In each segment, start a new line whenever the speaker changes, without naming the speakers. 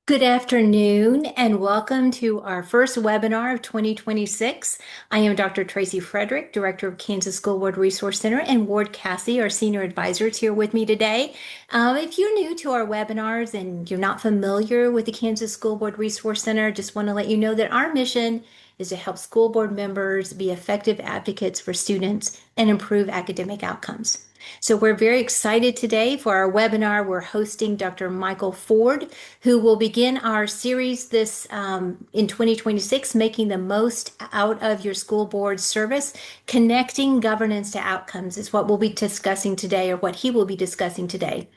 Good afternoon and welcome to our first webinar of 2026. I am Dr. Tracy Frederick, Director of Kansas School Board Resource Center, and Ward Cassie, our Senior Advisor, is here with me today. If you're new to our webinars and you're not familiar with the Kansas School Board Resource Center, just want to let you know that our mission is to help school board members be effective advocates for students and improve academic outcomes. So we're very excited today for our webinar. We're hosting Dr. Michael Ford, who will begin our series this in 2026, making the most out of your school board service. Connecting governance to outcomes is what we'll be discussing today, or what he will be discussing today.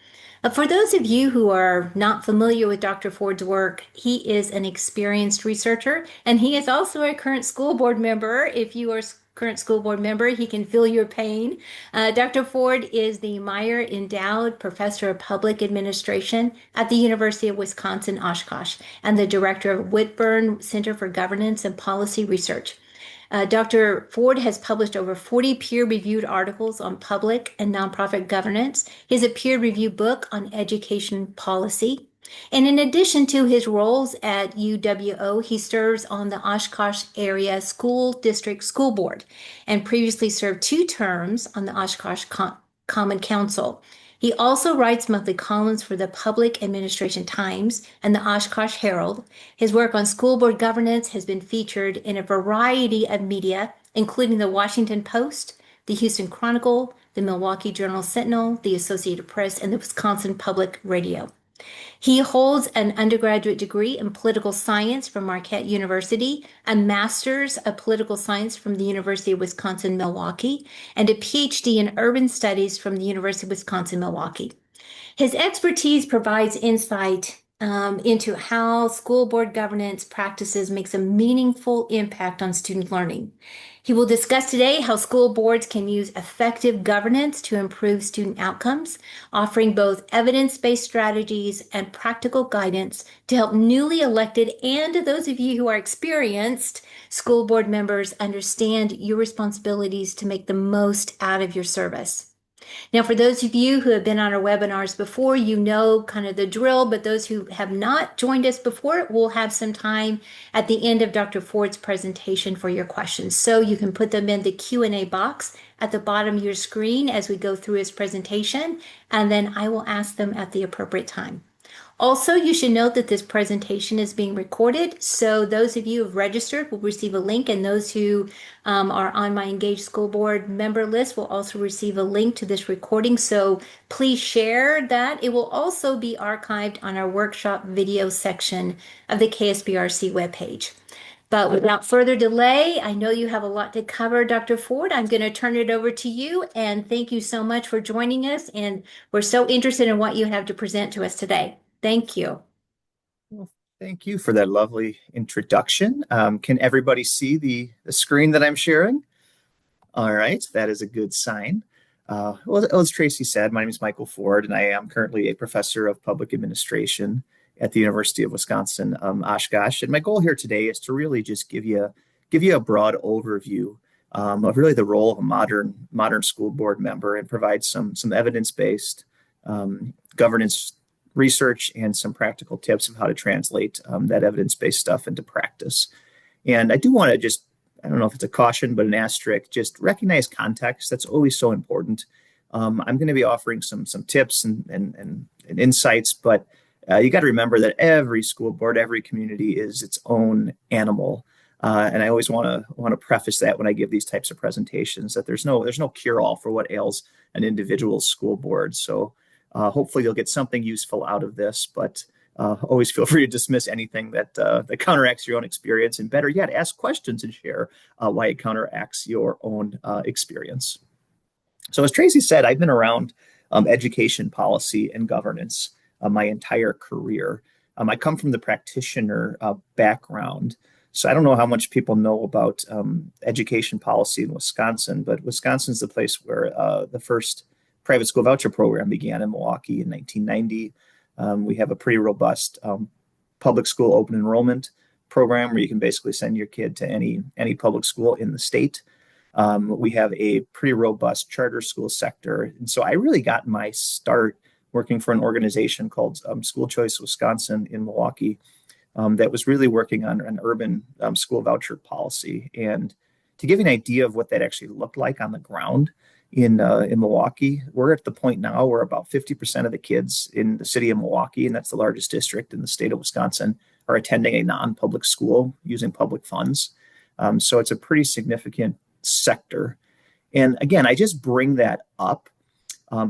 For those of you who are not familiar with Dr. Ford's work, he is an experienced researcher, and he is also a current school board member. If you are current school board member, he can feel your pain. Dr. Ford is the Meyer Endowed Professor of Public Administration at the University of Wisconsin Oshkosh and the Director of Whitburn Center for Governance and Policy Research. Dr. Ford has published over 40 peer-reviewed articles on public and nonprofit governance. He has a peer-reviewed book on education policy. And in addition to his roles at UWO, he serves on the Oshkosh Area School District School Board and previously served 2 terms on the Oshkosh Common Council. He also writes monthly columns for the Public Administration Times and the Oshkosh Herald. His work on school board governance has been featured in a variety of media, including the Washington Post, the Houston Chronicle, the Milwaukee Journal Sentinel, the Associated Press, and the Wisconsin Public Radio. He holds an undergraduate degree in political science from Marquette University, a master's of political science from the University of Wisconsin-Milwaukee, and a PhD in urban studies from the University of Wisconsin-Milwaukee. His expertise provides insight into how school board governance practices makes a meaningful impact on student learning. He will discuss today how school boards can use effective governance to improve student outcomes, offering both evidence-based strategies and practical guidance to help newly elected and those of you who are experienced school board members understand your responsibilities to make the most out of your service. Now, for those of you who have been on our webinars before, you know kind of the drill, but those who have not joined us before, we'll have some time at the end of Dr. Ford's presentation for your questions. So you can put them in the Q&A box at the bottom of your screen as we go through his presentation, and then I will ask them at the appropriate time. Also, you should note that this presentation is being recorded, so those of you who have registered will receive a link, and those who are on my Engaged School Board member list will also receive a link to this recording, so please share that. It will also be archived on our workshop video section of the KSBRC webpage. But without further delay, I know you have a lot to cover, Dr. Ford. I'm going to turn it over to you, and thank you so much for joining us, and we're so interested in what you have to present to us today. Thank you.
Well, thank you for that lovely introduction. Can everybody see the screen that I'm sharing? All right, that is a good sign. Well, as Tracy said, my name is Michael Ford, and I am currently a professor of public administration at the University of Wisconsin Oshkosh. And my goal here today is to really just give you a broad overview of really the role of a modern school board member and provide some evidence-based governance research and some practical tips of how to translate that evidence-based stuff into practice. And I do want to just, I don't know if it's a caution, but an asterisk, just recognize context. That's always so important. I'm going to be offering some tips and insights, but you got to remember that every school board, every community is its own animal. And I always want to preface that when I give these types of presentations, that there's no cure-all for what ails an individual school board. So hopefully you'll get something useful out of this, but always feel free to dismiss anything that counteracts your own experience, and better yet, ask questions and share why it counteracts your own experience. So as Tracy said, I've been around education policy and governance my entire career. I come from the practitioner background, so I don't know how much people know about education policy in Wisconsin, but Wisconsin's the place where the first private school voucher program began in Milwaukee in 1990. We have a pretty robust public school open enrollment program where you can basically send your kid to any public school in the state. We have a pretty robust charter school sector. And so I really got my start working for an organization called School Choice Wisconsin in Milwaukee that was really working on an urban school voucher policy. And to give you an idea of what that actually looked like on the ground in Milwaukee, we're at the point now where about 50% of the kids in the city of Milwaukee, and that's the largest district in the state of Wisconsin, are attending a non-public school using public funds. So it's a pretty significant sector. And again, I just bring that up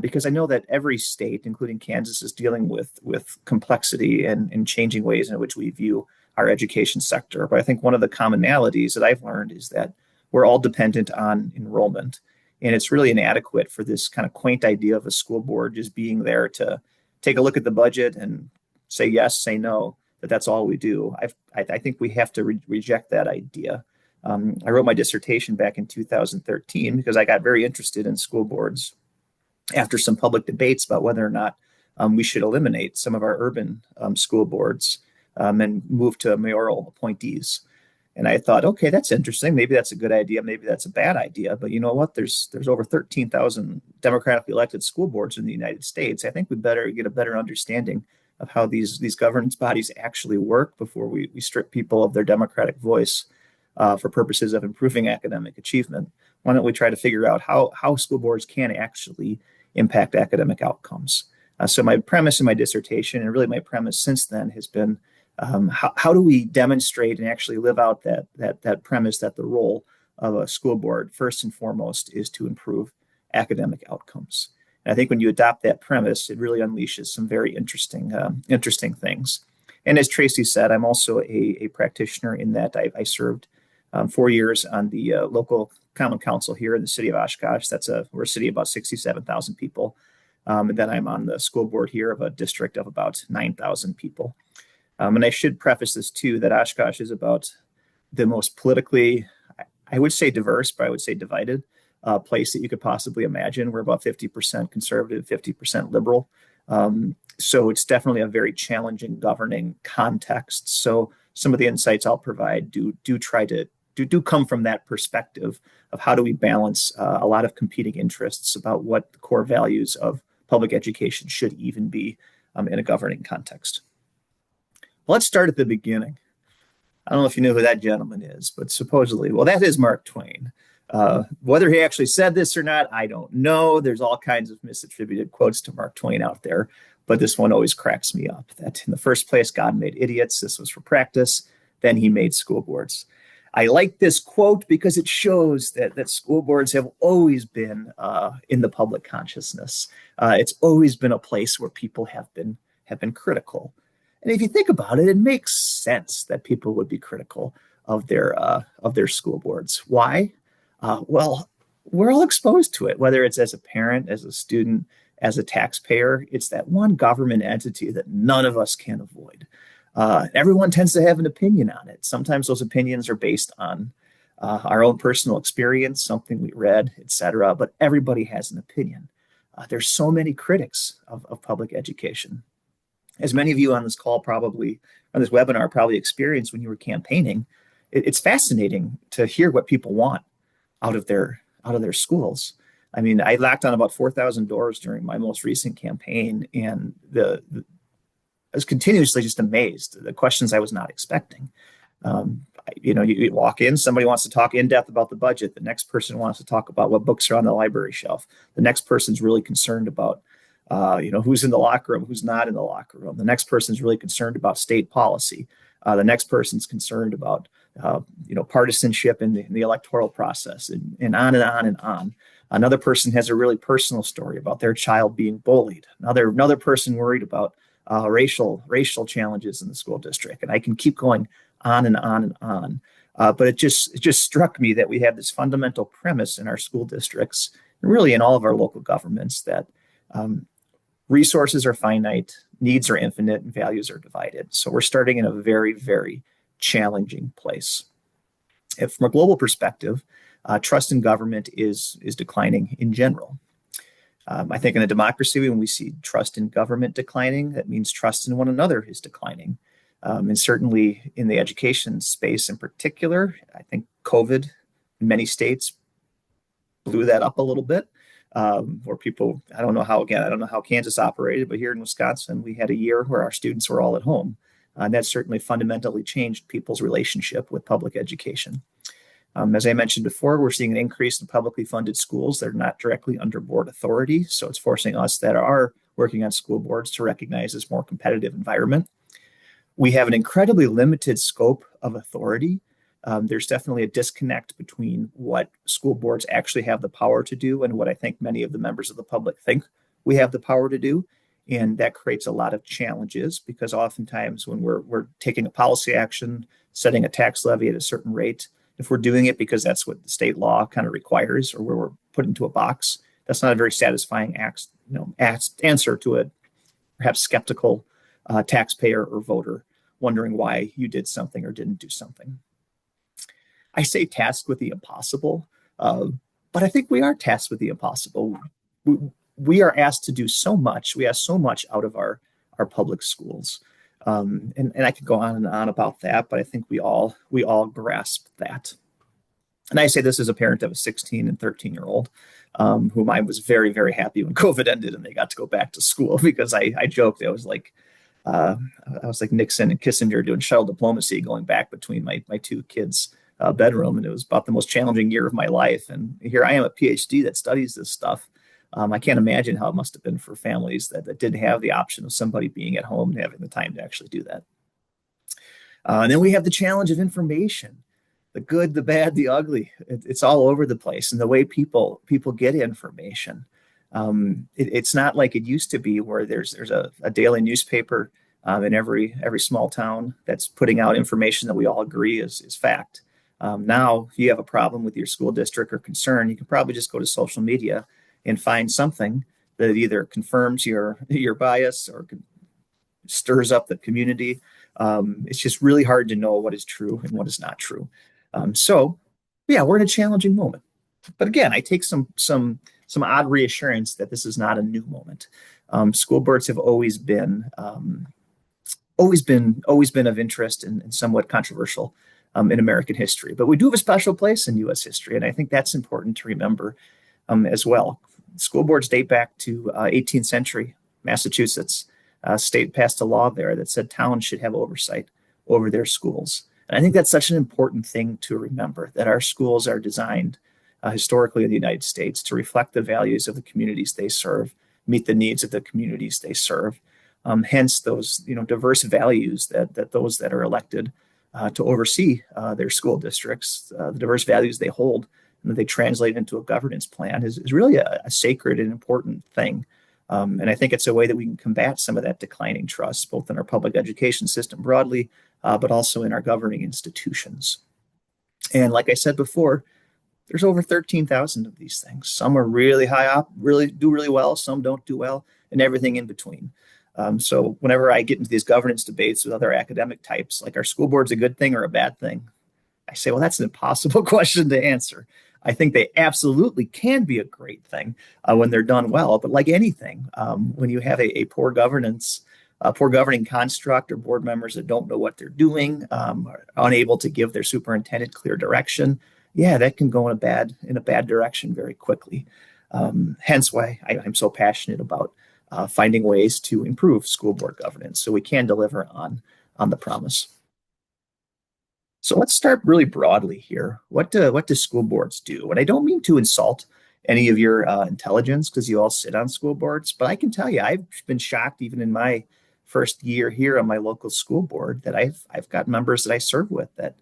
because I know that every state, including Kansas, is dealing with complexity and changing ways in which we view our education sector. But I think one of the commonalities that I've learned is that we're all dependent on enrollment. And it's really inadequate for this kind of quaint idea of a school board just being there to take a look at the budget and say yes, say no, that that's all we do. I think we have to reject that idea. I wrote my dissertation back in 2013 because I got very interested in school boards after some public debates about whether or not we should eliminate some of our urban school boards and move to mayoral appointees. And I thought, okay, that's interesting. Maybe that's a good idea. Maybe that's a bad idea. But you know what? There's over 13,000 democratically elected school boards in the United States. I think we better get a better understanding of how these governance bodies actually work before we strip people of their democratic voice for purposes of improving academic achievement. Why don't we try to figure out how school boards can actually impact academic outcomes? So my premise in my dissertation, and really my premise since then, has been how do we demonstrate and actually live out that premise that the role of a school board, first and foremost, is to improve academic outcomes. And I think when you adopt that premise, it really unleashes some very interesting things. And as Tracy said, I'm also a practitioner in that I served 4 years on the local Common Council here in the city of Oshkosh. We're a city of about 67,000 people. And then I'm on the school board here of a district of about 9,000 people. And I should preface this too, that Oshkosh is about the most politically, I would say diverse, but I would say divided place that you could possibly imagine. We're about 50% conservative, 50% liberal. So it's definitely a very challenging governing context. So some of the insights I'll provide do come from that perspective of how do we balance a lot of competing interests about what the core values of public education should even be in a governing context. Well, let's start at the beginning. I don't know if you know who that gentleman is, but supposedly, well, that is Mark Twain. Whether he actually said this or not, I don't know. There's all kinds of misattributed quotes to Mark Twain out there, but this one always cracks me up, that in the first place, God made idiots. This was for practice. Then he made school boards. I like this quote because it shows that school boards have always been in the public consciousness. It's always been a place where people have been critical. And if you think about it, it makes sense that people would be critical of their school boards. Why? Well, we're all exposed to it, whether it's as a parent, as a student, as a taxpayer. It's that one government entity that none of us can avoid. Everyone tends to have an opinion on it. Sometimes those opinions are based on our own personal experience, something we read, etc. But everybody has an opinion. There's so many critics of public education. As many of you on this call probably, on this webinar, probably experienced when you were campaigning, it's fascinating to hear what people want out of their schools. I mean, I knocked on about 4,000 doors during my most recent campaign, and I was continuously just amazed at the questions I was not expecting. You walk in, somebody wants to talk in depth about the budget. The next person wants to talk about what books are on the library shelf. The next person's really concerned about who's in the locker room, who's not in the locker room. The next person's really concerned about state policy. The next person's concerned about, partisanship in the electoral process, and on and on and on. Another person has a really personal story about their child being bullied. Another person worried about racial challenges in the school district. And I can keep going on and on and on. But it just struck me that we have this fundamental premise in our school districts, and really in all of our local governments, that resources are finite, needs are infinite, and values are divided. So we're starting in a very, very challenging place. From a global perspective, trust in government is declining in general. I think in a democracy, when we see trust in government declining, that means trust in one another is declining. And certainly in the education space in particular, I think COVID in many states blew that up a little bit. where people, I don't know how Kansas operated, but here in Wisconsin, we had a year where our students were all at home. And that certainly fundamentally changed people's relationship with public education. As I mentioned before, we're seeing an increase in publicly funded schools that are not directly under board authority. So it's forcing us that are working on school boards to recognize this more competitive environment. We have an incredibly limited scope of authority. There's definitely a disconnect between what school boards actually have the power to do and what I think many of the members of the public think we have the power to do. And that creates a lot of challenges because oftentimes when we're taking a policy action, setting a tax levy at a certain rate, if we're doing it because that's what the state law kind of requires or where we're put into a box, that's not a very satisfying answer to a perhaps skeptical taxpayer or voter wondering why you did something or didn't do something. I say tasked with the impossible, but I think we are tasked with the impossible. We are asked to do so much. We ask so much out of our public schools. And I could go on and on about that, but I think we all grasp that. And I say this as a parent of a 16 and 13-year-old, whom I was very, very happy when COVID ended and they got to go back to school because I joked I was like Nixon and Kissinger doing shuttle diplomacy going back between my two kids' bedroom, and it was about the most challenging year of my life. And here I am, a PhD that studies this stuff. I can't imagine how it must have been for families that didn't have the option of somebody being at home and having the time to actually do that. And then we have the challenge of information, the good, the bad, the ugly. It's all over the place. And the way people get information. It's not like it used to be where there's a daily newspaper in every small town that's putting out information that we all agree is fact. Now, if you have a problem with your school district or concern, you can probably just go to social media and find something that either confirms your bias or stirs up the community. It's just really hard to know what is true and what is not true. So, yeah, we're in a challenging moment. But again, I take some odd reassurance that this is not a new moment. School boards have always been of interest and somewhat controversial in American history. But we do have a special place in U.S. history, and I think that's important to remember as well. School boards date back to 18th century Massachusetts. State passed a law there that said towns should have oversight over their schools. And I think that's such an important thing to remember, that our schools are designed historically in the United States to reflect the values of the communities they serve, meet the needs of the communities they serve. Hence those diverse values that those that are elected to oversee their school districts, the diverse values they hold and that they translate into a governance plan is really a sacred and important thing. And I think it's a way that we can combat some of that declining trust, both in our public education system broadly, but also in our governing institutions. And like I said before, there's over 13,000 of these things. Some are really high up, really do really well. Some don't do well, and everything in between. So whenever I get into these governance debates with other academic types, like, are school boards a good thing or a bad thing? I say, well, that's an impossible question to answer. I think they absolutely can be a great thing when they're done well. But like anything, when you have a poor governance, poor governing construct, or board members that don't know what they're doing, are unable to give their superintendent clear direction, yeah, that can go in a bad direction very quickly. Hence why I'm so passionate about finding ways to improve school board governance so we can deliver on the promise. So let's start really broadly here. What do school boards do? And I don't mean to insult any of your intelligence because you all sit on school boards, but I can tell you I've been shocked even in my first year here on my local school board that I've got members that I serve with that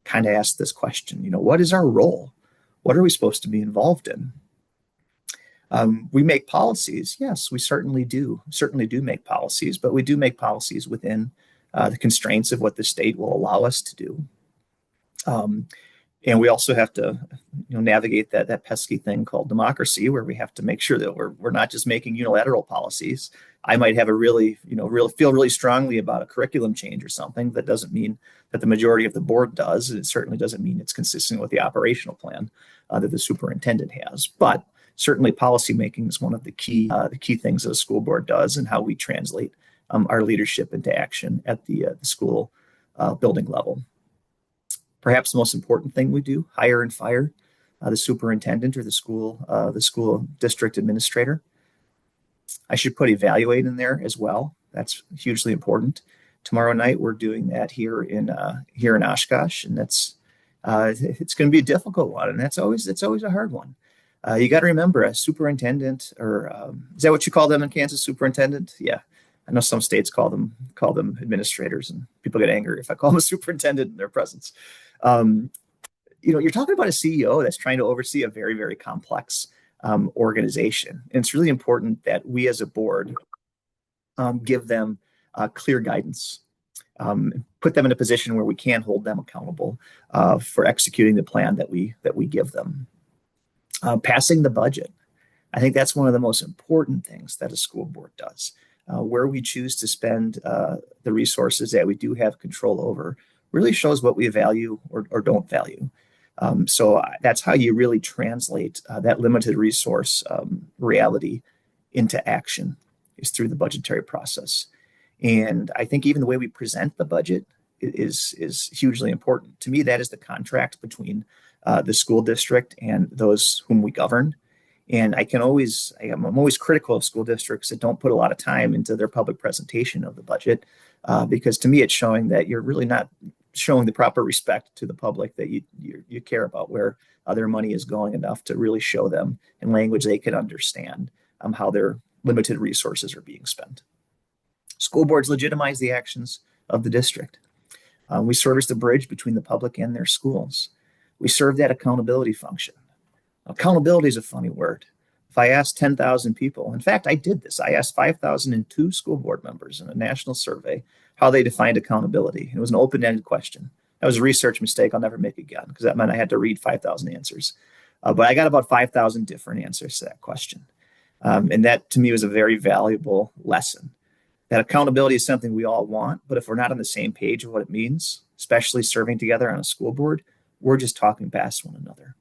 kind of ask this question, what is our role? What are we supposed to be involved in? We make policies. Yes, we certainly do make policies, but we do make policies within the constraints of what the state will allow us to do. And we also have to navigate that pesky thing called democracy, where we have to make sure that we're not just making unilateral policies. I might have feel really strongly about a curriculum change or something. That doesn't mean that the majority of the board does. It certainly doesn't mean it's consistent with the operational plan that the superintendent has. But certainly policymaking is one of the key things that a school board does, and how we translate our leadership into action at the school building level. Perhaps the most important thing we do, hire and fire. the superintendent or the school district administrator. I should put evaluate in there as well. That's hugely important. Tomorrow night we're doing that here in Oshkosh, and it's going to be a difficult one, and it's always a hard one. You got to remember a superintendent, or is that what you call them in Kansas? Superintendent? Yeah, I know some states call them administrators, and people get angry if I call them a superintendent in their presence. You're talking about a CEO that's trying to oversee a very, very complex organization, and it's really important that we as a board give them clear guidance, put them in a position where we can hold them accountable for executing the plan that we give them. Passing the budget. I think that's one of the most important things that a school board does. Where we choose to spend the resources that we do have control over really shows what we value or don't value. So that's how you really translate that limited resource reality into action, is through the budgetary process. And I think even the way we present the budget is hugely important. To me, that is the contract between the school district and those whom we govern. And I'm always critical of school districts that don't put a lot of time into their public presentation of the budget, because to me, it's showing that you're really not showing the proper respect to the public, that you care about where their money is going enough to really show them in language they can understand how their limited resources are being spent. School boards legitimize the actions of the district. We serve as the bridge between the public and their schools. We serve that accountability function. Accountability is a funny word. If I asked 10,000 people, in fact, I did this. I asked 5,002 school board members in a national survey how they defined accountability. It was an open-ended question. That was a research mistake I'll never make again, because that meant I had to read 5,000 answers. But I got about 5,000 different answers to that question. And that, to me, was a very valuable lesson. That accountability is something we all want, but if we're not on the same page of what it means, especially serving together on a school board, we're just talking past one another.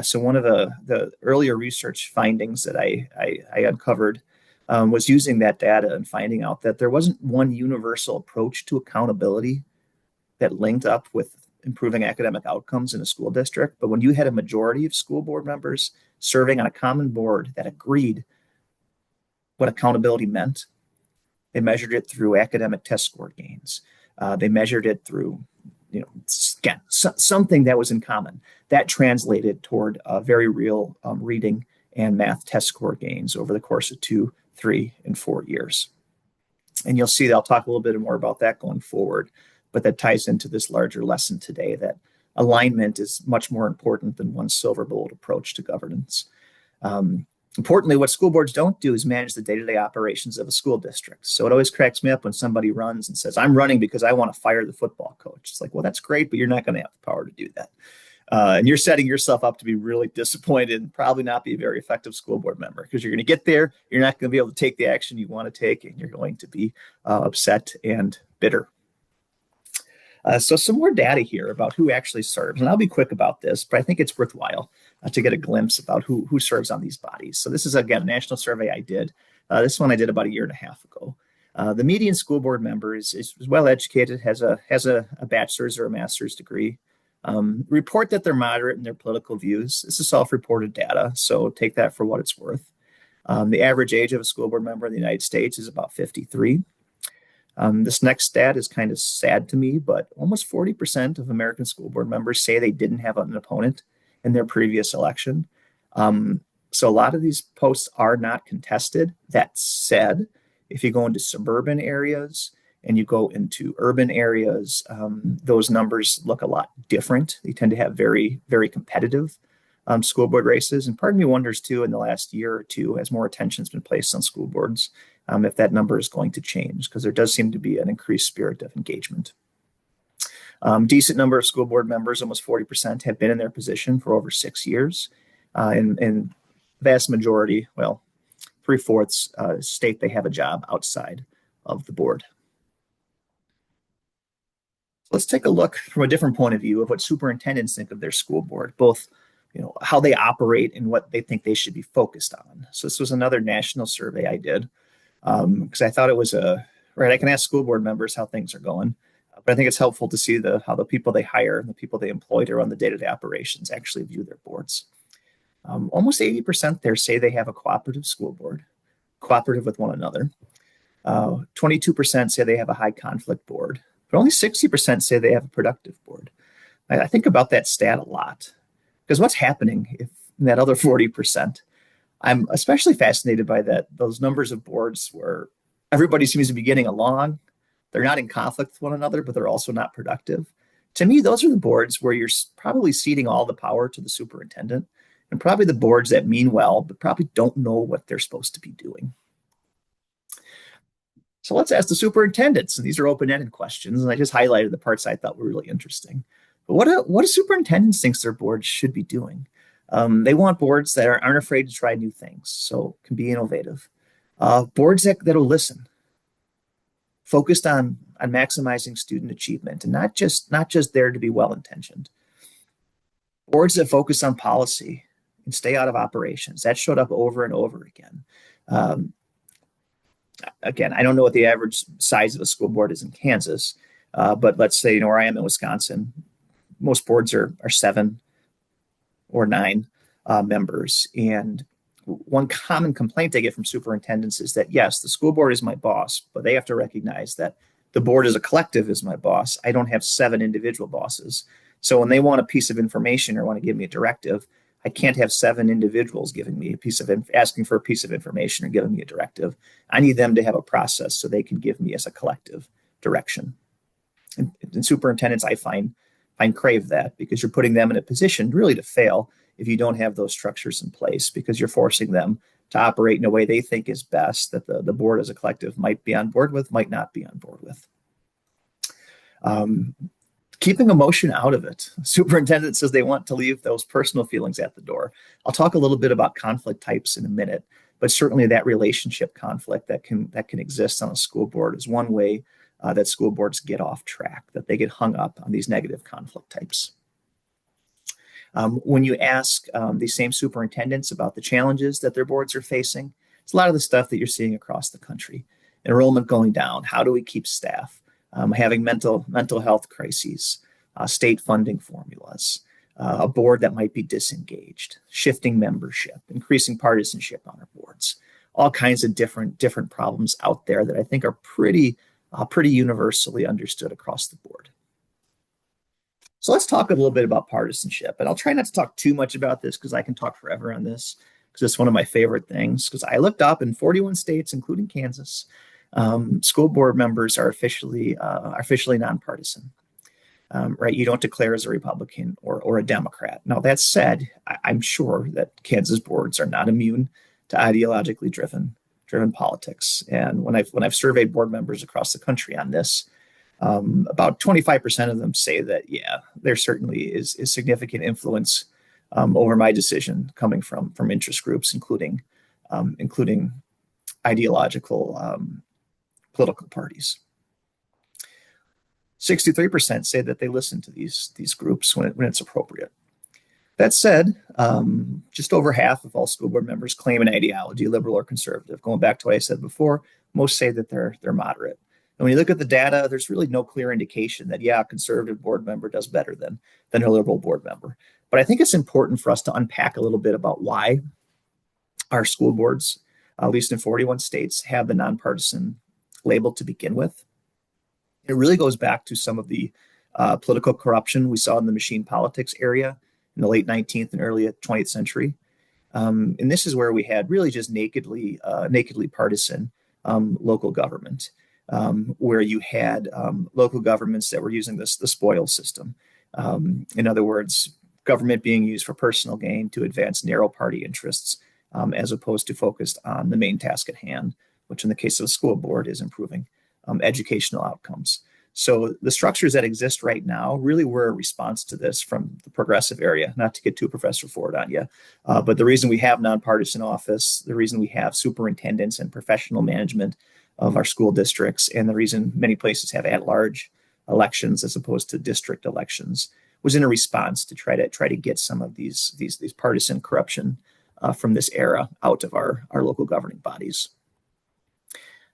So one of the earlier research findings that I uncovered was using that data and finding out that there wasn't one universal approach to accountability that linked up with improving academic outcomes in a school district. But when you had a majority of school board members serving on a common board that agreed what accountability meant, they measured it through academic test score gains. They measured it through, again, something that was in common. That translated toward very real reading and math test score gains over the course of 2, 3, and 4 years. And you'll see that I'll talk a little bit more about that going forward, but that ties into this larger lesson today, that alignment is much more important than one silver bullet approach to governance. Importantly, what school boards don't do is manage the day-to-day operations of a school district. So it always cracks me up when somebody runs and says, I'm running because I want to fire the football coach. It's like, well, that's great, but you're not going to have the power to do that. And you're setting yourself up to be really disappointed and probably not be a very effective school board member, because you're going to get there, you're not going to be able to take the action you want to take, and you're going to be upset and bitter. So some more data here about who actually serves. And I'll be quick about this, but I think it's worthwhile to get a glimpse about who serves on these bodies. So this is, again, a national survey I did. This one I did about 1.5 years ago. The median school board member is well educated, has a bachelor's or a master's degree. Report that they're moderate in their political views. This is self-reported data, so take that for what it's worth. The average age of a school board member in the United States is about 53. This next stat is kind of sad to me, but almost 40% of American school board members say they didn't have an opponent in their previous election. So a lot of these posts are not contested. That said, if you go into suburban areas and you go into urban areas, those numbers look a lot different. They tend to have very, very competitive school board races. And part of me wonders, too, in the last year or two, as more attention has been placed on school boards, if that number is going to change, because there does seem to be an increased spirit of engagement. Decent number of school board members, almost 40%, have been in their position for over 6 years. And vast majority, well, 3/4 state they have a job outside of the board. Let's take a look from a different point of view of what superintendents think of their school board, both how they operate and what they think they should be focused on. So this was another national survey I did, because I thought it was I can ask school board members how things are going, But I think it's helpful to see how the people they hire and the people they employ to run the day-to-day operations actually view their boards. Almost 80% there say they have a cooperative school board, cooperative with one another. 22% say they have a high conflict board, but only 60% say they have a productive board. I think about that stat a lot, because what's happening if in that other 40%? I'm especially fascinated by those numbers of boards where everybody seems to be getting along. They're not in conflict with one another, but they're also not productive. To me, those are the boards where you're probably ceding all the power to the superintendent, and probably the boards that mean well, but probably don't know what they're supposed to be doing. So let's ask the superintendents. And these are open-ended questions, and I just highlighted the parts I thought were really interesting. But what do superintendents think their boards should be doing? They want boards that aren't afraid to try new things, so can be innovative. Boards that'll listen, focused on maximizing student achievement, and not just there to be well-intentioned. Boards that focus on policy and stay out of operations. That showed up over and over again. Again, I don't know what the average size of a school board is in Kansas, but let's say, where I am in Wisconsin, most boards are 7 or 9 members. And one common complaint I get from superintendents is that, yes, the school board is my boss, but they have to recognize that the board as a collective is my boss. I don't have 7 individual bosses. So when they want a piece of information or want to give me a directive, I can't have 7 individuals giving me asking for a piece of information or giving me a directive. I need them to have a process so they can give me as a collective direction. And superintendents, I find crave that, because you're putting them in a position really to fail if you don't have those structures in place, because you're forcing them to operate in a way they think is best, that the board as a collective might be on board with, might not be on board with. Keeping emotion out of it. Superintendent says they want to leave those personal feelings at the door. I'll talk a little bit about conflict types in a minute, but certainly that relationship conflict that can exist on a school board is one way that school boards get off track, that they get hung up on these negative conflict types. When you ask these same superintendents about the challenges that their boards are facing, it's a lot of the stuff that you're seeing across the country. Enrollment going down. How do we keep staff? Having mental health crises, state funding formulas, a board that might be disengaged, shifting membership, increasing partisanship on our boards, all kinds of different problems out there that I think are pretty universally understood across the board. So let's talk a little bit about partisanship, and I'll try not to talk too much about this because I can talk forever on this, because it's one of my favorite things. Because I looked up in 41 states, including Kansas, school board members are officially nonpartisan. Right? You don't declare as a Republican or a Democrat. Now, that said, I'm sure that Kansas boards are not immune to ideologically driven politics. And when I've surveyed board members across the country on this, about 25% of them say that, yeah, there certainly is significant influence over my decision coming from interest groups, including ideological political parties. 63% say that they listen to these groups when it's appropriate. That said, just over half of all school board members claim an ideology, liberal or conservative. Going back to what I said before, most say that they're moderate. And when you look at the data, there's really no clear indication that, yeah, a conservative board member does better than a liberal board member. But I think it's important for us to unpack a little bit about why our school boards, at least in 41 states, have the nonpartisan label to begin with. It really goes back to some of the political corruption we saw in the machine politics area in the late 19th and early 20th century. And this is where we had really just nakedly partisan local government, where you had local governments that were using the spoil system. In other words, government being used for personal gain to advance narrow party interests, as opposed to focused on the main task at hand, which in the case of a school board is improving educational outcomes. So the structures that exist right now really were a response to this from the progressive area, not to get too Professor Ford on you, but the reason we have nonpartisan office, the reason we have superintendents and professional management of our school districts, and the reason many places have at-large elections as opposed to district elections was in a response to try to get some of these partisan corruption from this era out of our local governing bodies.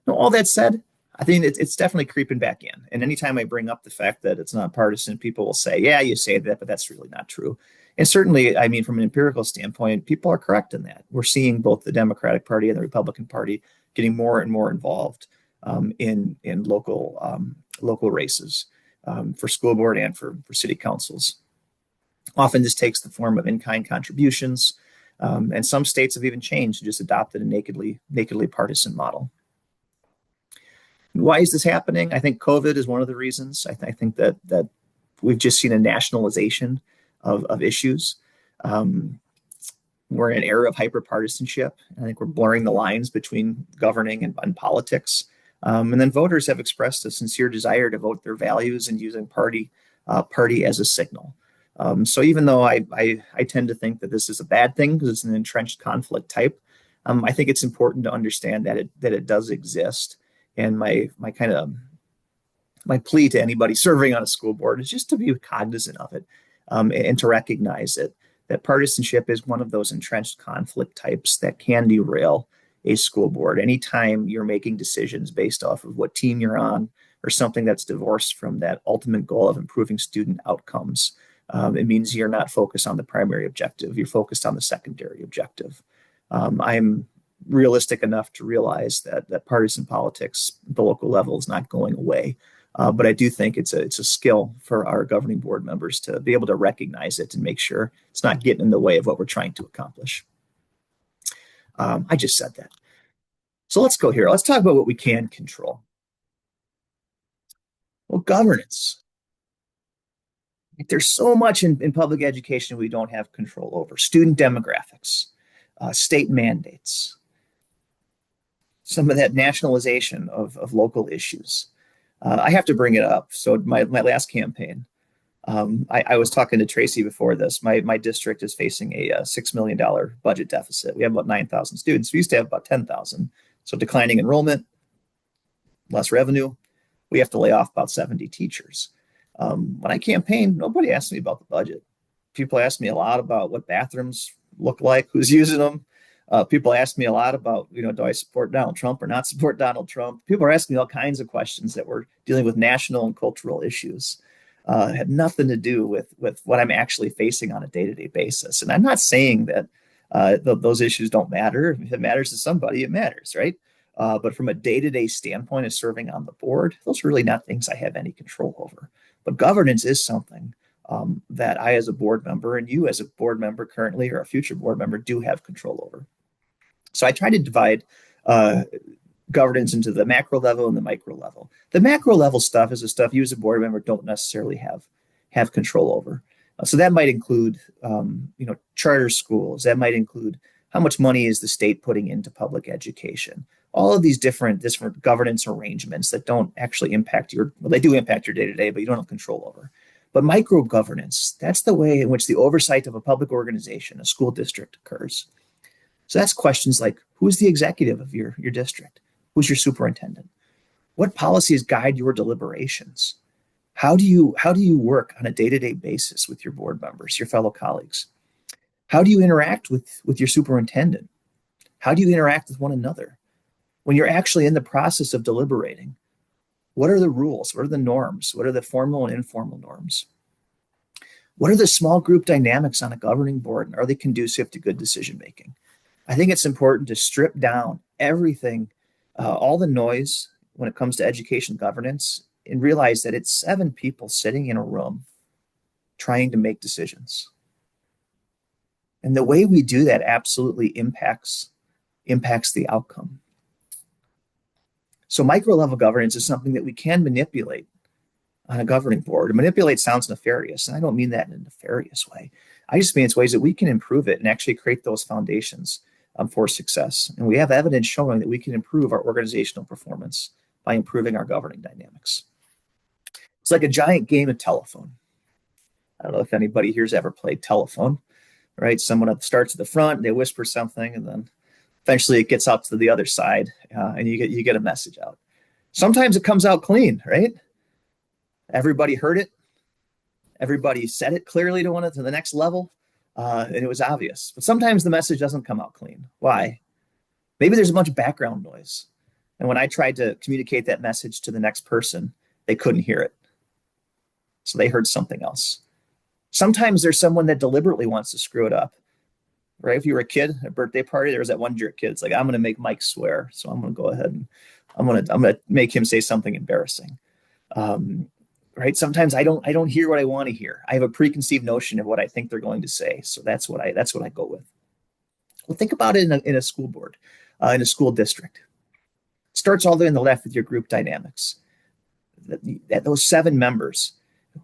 Now, all that said, I think it's definitely creeping back in. And anytime I bring up the fact that it's not partisan, people will say, yeah, you say that, but that's really not true. And certainly, I mean, from an empirical standpoint, people are correct in that. We're seeing both the Democratic Party and the Republican Party getting more and more involved in local races for school board and for city councils. Often this takes the form of in-kind contributions, and some states have even changed and just adopted a nakedly partisan model. Why is this happening? I think COVID is one of the reasons. I think that we've just seen a nationalization of issues. We're in an era of hyperpartisanship. I think we're blurring the lines between governing and politics. And then voters have expressed a sincere desire to vote their values and using party as a signal. So even though I tend to think that this is a bad thing because it's an entrenched conflict type, I think it's important to understand that it does exist. And my plea to anybody serving on a school board is just to be cognizant of it and to recognize that partisanship is one of those entrenched conflict types that can derail a school board. Anytime you're making decisions based off of what team you're on or something that's divorced from that ultimate goal of improving student outcomes, it means you're not focused on the primary objective. You're focused on the secondary objective. I'm realistic enough to realize that partisan politics at the local level is not going away. But I do think it's a skill for our governing board members to be able to recognize it and make sure it's not getting in the way of what we're trying to accomplish. I just said that. So let's go here. Let's talk about what we can control. Well, governance. There's so much in public education we don't have control over. Student demographics, state mandates, some of that nationalization of local issues. I have to bring it up. So my last campaign, I was talking to Tracy before this. My district is facing a $6 million budget deficit. We have about 9,000 students. We used to have about 10,000. So declining enrollment, less revenue. We have to lay off about 70 teachers. When I campaigned, nobody asked me about the budget. People asked me a lot about what bathrooms look like, who's using them. People asked me a lot about, do I support Donald Trump or not support Donald Trump? People are asking me all kinds of questions that were dealing with national and cultural issues. Had nothing to do with what I'm actually facing on a day-to-day basis. And I'm not saying that those issues don't matter. If it matters to somebody, it matters, right? But from a day-to-day standpoint of serving on the board, those are really not things I have any control over. But governance is something that I, as a board member, and you as a board member currently or a future board member, do have control over. So I try to divide governance into the macro level and the micro level. The macro level stuff is the stuff you as a board member don't necessarily have control over. So that might include, charter schools. That might include how much money is the state putting into public education. All of these different governance arrangements that don't actually impact they do impact your day-to-day, but you don't have control over. But micro governance, that's the way in which the oversight of a public organization, a school district, occurs. So that's questions like, who's the executive of your district? Who's your superintendent? What policies guide your deliberations? How do you work on a day-to-day basis with your board members, your fellow colleagues? How do you interact with your superintendent? How do you interact with one another? When you're actually in the process of deliberating, what are the rules? What are the norms? What are the formal and informal norms? What are the small group dynamics on a governing board? And are they conducive to good decision making? I think it's important to strip down everything, all the noise when it comes to education governance, and realize that it's 7 people sitting in a room trying to make decisions. And the way we do that absolutely impacts the outcome. So micro level governance is something that we can manipulate on a governing board. Manipulate sounds nefarious, and I don't mean that in a nefarious way. I just mean it's ways that we can improve it and actually create those foundations for success. And we have evidence showing that we can improve our organizational performance by improving our governing dynamics. It's like a giant game of telephone. I don't know if anybody here's ever played telephone, right? Someone starts at the front, they whisper something, and then eventually it gets out to the other side, and you get a message out. Sometimes it comes out clean, right? Everybody heard it. Everybody said it clearly to the next level, and it was obvious. But sometimes the message doesn't come out clean. Why? Maybe there's a bunch of background noise. And when I tried to communicate that message to the next person, they couldn't hear it. So they heard something else. Sometimes there's someone that deliberately wants to screw it up, right? If you were a kid at a birthday party, there was that one jerk kid. It's like, I'm going to make Mike swear. So I'm going to go ahead and I'm going to make him say something embarrassing. Right? Sometimes I don't hear what I want to hear. I have a preconceived notion of what I think they're going to say. So that's what I go with. Well, think about it in a school board, in a school district. It starts all the way on the left with your group dynamics. Those 7 members,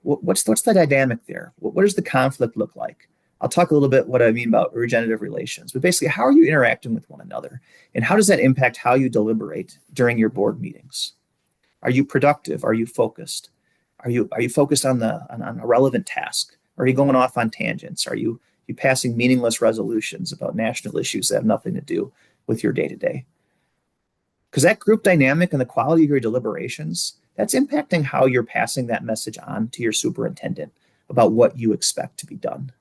what's the dynamic there? What does the conflict look like? I'll talk a little bit what I mean about regenerative relations, but basically, how are you interacting with one another? And how does that impact how you deliberate during your board meetings? Are you productive? Are you focused? Are you focused on a relevant task? Are you going off on tangents? Are you passing meaningless resolutions about national issues that have nothing to do with your day-to-day? Because that group dynamic and the quality of your deliberations, that's impacting how you're passing that message on to your superintendent about what you expect to be done,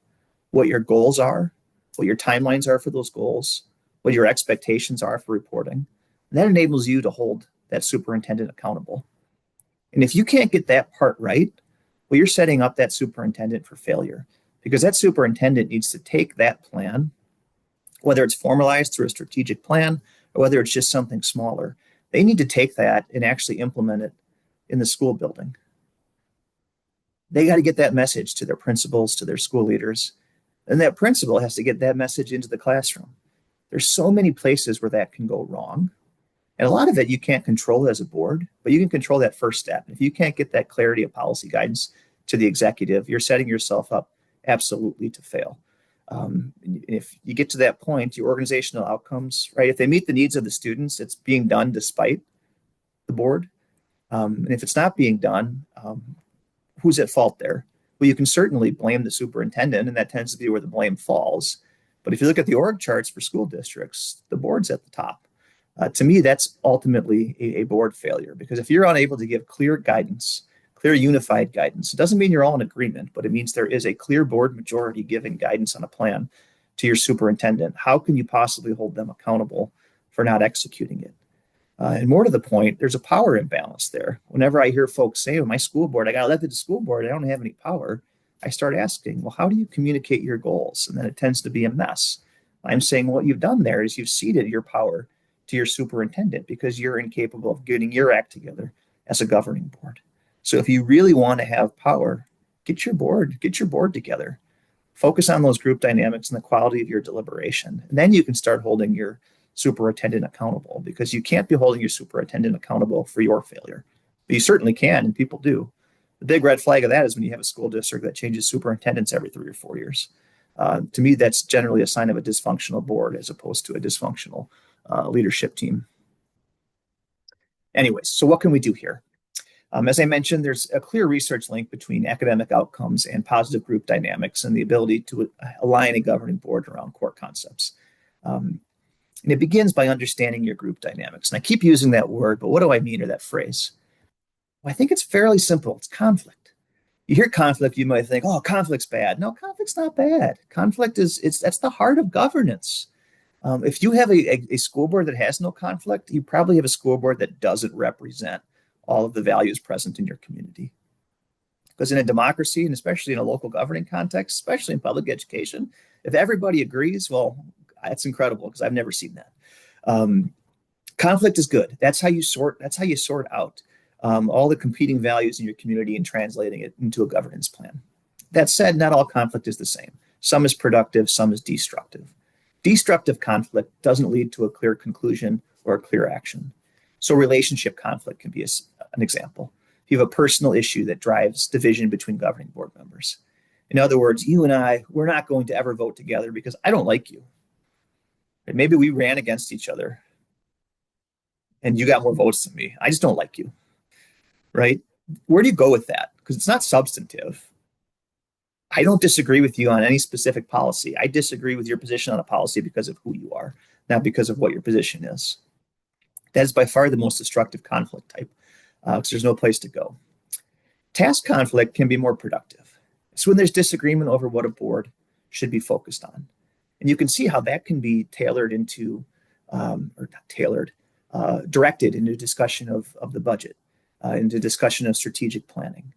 what your goals are, what your timelines are for those goals, what your expectations are for reporting. And that enables you to hold that superintendent accountable. And if you can't get that part right, well, you're setting up that superintendent for failure, because that superintendent needs to take that plan, whether it's formalized through a strategic plan or whether it's just something smaller. They need to take that and actually implement it in the school building. They got to get that message to their principals, to their school leaders, and that principal has to get that message into the classroom. There's so many places where that can go wrong. And a lot of it you can't control as a board, but you can control that first step. If you can't get that clarity of policy guidance to the executive, you're setting yourself up absolutely to fail. If you get to that point, your organizational outcomes, right? If they meet the needs of the students, it's being done despite the board. And if it's not being done, who's at fault there? Well, you can certainly blame the superintendent, and that tends to be where the blame falls. But if you look at the org charts for school districts, the board's at the top. To me, that's ultimately a board failure, because if you're unable to give clear guidance, clear unified guidance, it doesn't mean you're all in agreement, but it means there is a clear board majority giving guidance on a plan to your superintendent. How can you possibly hold them accountable for not executing it? And more to the point, there's a power imbalance there. Whenever I hear folks say, well, my school board, I got elected to school board, I don't have any power, I start asking, well, how do you communicate your goals? And then it tends to be a mess. I'm saying what you've done there is you've ceded your power to your superintendent because you're incapable of getting your act together as a governing board. So if you really want to have power, get your board together. Focus on those group dynamics and the quality of your deliberation. And then you can start holding your superintendent accountable, because you can't be holding your superintendent accountable for your failure. But you certainly can, and people do. The big red flag of that is when you have a school district that changes superintendents every 3 or 4 years. To me, that's generally a sign of a dysfunctional board as opposed to a dysfunctional leadership team. Anyways, so what can we do here? As I mentioned, there's a clear research link between academic outcomes and positive group dynamics and the ability to align a governing board around core concepts. And it begins by understanding your group dynamics. And I keep using that word, but what do I mean, or that phrase? Well, I think it's fairly simple. It's conflict. You hear conflict, you might think, oh, conflict's bad. No, conflict's not bad. Conflict that's the heart of governance. If you have a school board that has no conflict, you probably have a school board that doesn't represent all of the values present in your community. Because in a democracy, and especially in a local governing context, especially in public education, if everybody agrees, well, that's incredible, because I've never seen that. Conflict is good. That's how you sort out all the competing values in your community and translating it into a governance plan. That said, not all conflict is the same. Some is productive, some is destructive. Destructive conflict doesn't lead to a clear conclusion or a clear action. So relationship conflict can be an example. If you have a personal issue that drives division between governing board members. In other words, you and I, we're not going to ever vote together because I don't like you. And maybe we ran against each other and you got more votes than me. I just don't like you, right? Where do you go with that? Because it's not substantive. I don't disagree with you on any specific policy. I disagree with your position on a policy because of who you are, not because of what your position is. That is by far the most destructive conflict type, because there's no place to go. Task conflict can be more productive. It's when there's disagreement over what a board should be focused on. And you can see how that can be tailored into, or not tailored, directed into discussion of the budget, into discussion of strategic planning,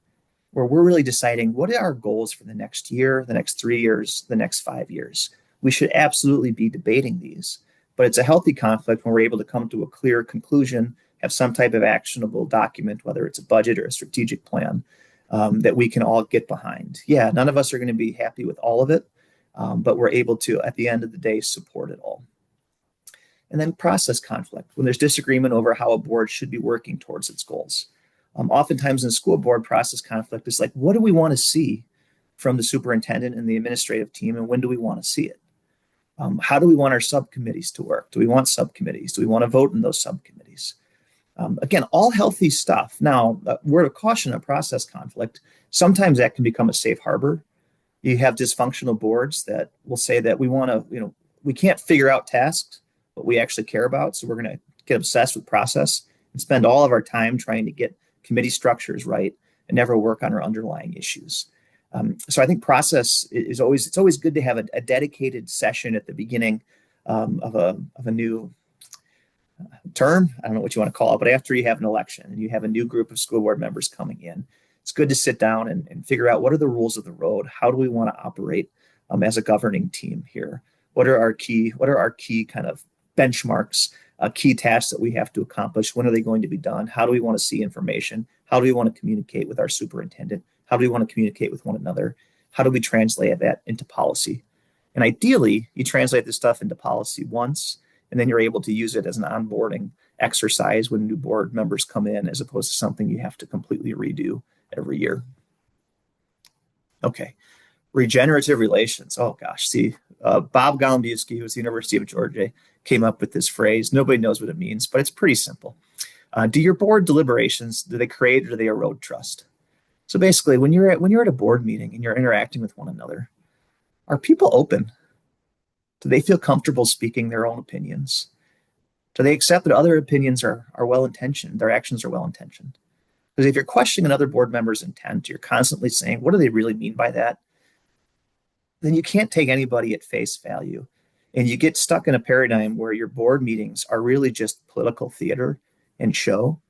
where we're really deciding what are our goals for the next year, the next 3 years, the next 5 years. We should absolutely be debating these, but it's a healthy conflict when we're able to come to a clear conclusion, have some type of actionable document, whether it's a budget or a strategic plan, that we can all get behind. Yeah, none of us are going to be happy with all of it, but we're able to, at the end of the day, support it all. And then process conflict, when there's disagreement over how a board should be working towards its goals. Oftentimes in school board, process conflict is like, what do we want to see from the superintendent and the administrative team, and when do we want to see it? How do we want our subcommittees to work? Do we want subcommittees? Do we want to vote in those subcommittees? Again, all healthy stuff. Now, word of caution on process conflict, sometimes that can become a safe harbor. You have dysfunctional boards that will say that we want to, we can't figure out tasks, but we actually care about. So we're going to get obsessed with process and spend all of our time trying to get committee structures right and never work on our underlying issues. So I think process is it's always good to have a dedicated session at the beginning of a new term. I don't know what you want to call it, but after you have an election and you have a new group of school board members coming in, it's good to sit down and figure out what are the rules of the road. How do we want to operate as a governing team here? What are our key kind of benchmarks, key tasks that we have to accomplish? When are they going to be done? How do we want to see information? How do we want to communicate with our superintendent? How do we want to communicate with one another? How do we translate that into policy? And ideally, you translate this stuff into policy once, and then you're able to use it as an onboarding exercise when new board members come in, as opposed to something you have to completely redo every year. Okay, regenerative relations. Oh gosh, see, Bob Golombowski, who's the University of Georgia, came up with this phrase. Nobody knows what it means, but it's pretty simple. Do your board deliberations, do they create or do they erode trust? So basically, when you're at a board meeting and you're interacting with one another, are people open? Do they feel comfortable speaking their own opinions? Do they accept that other opinions are well-intentioned, their actions are well-intentioned? Because if you're questioning another board member's intent, you're constantly saying, what do they really mean by that? Then you can't take anybody at face value. And you get stuck in a paradigm where your board meetings are really just political theater and show,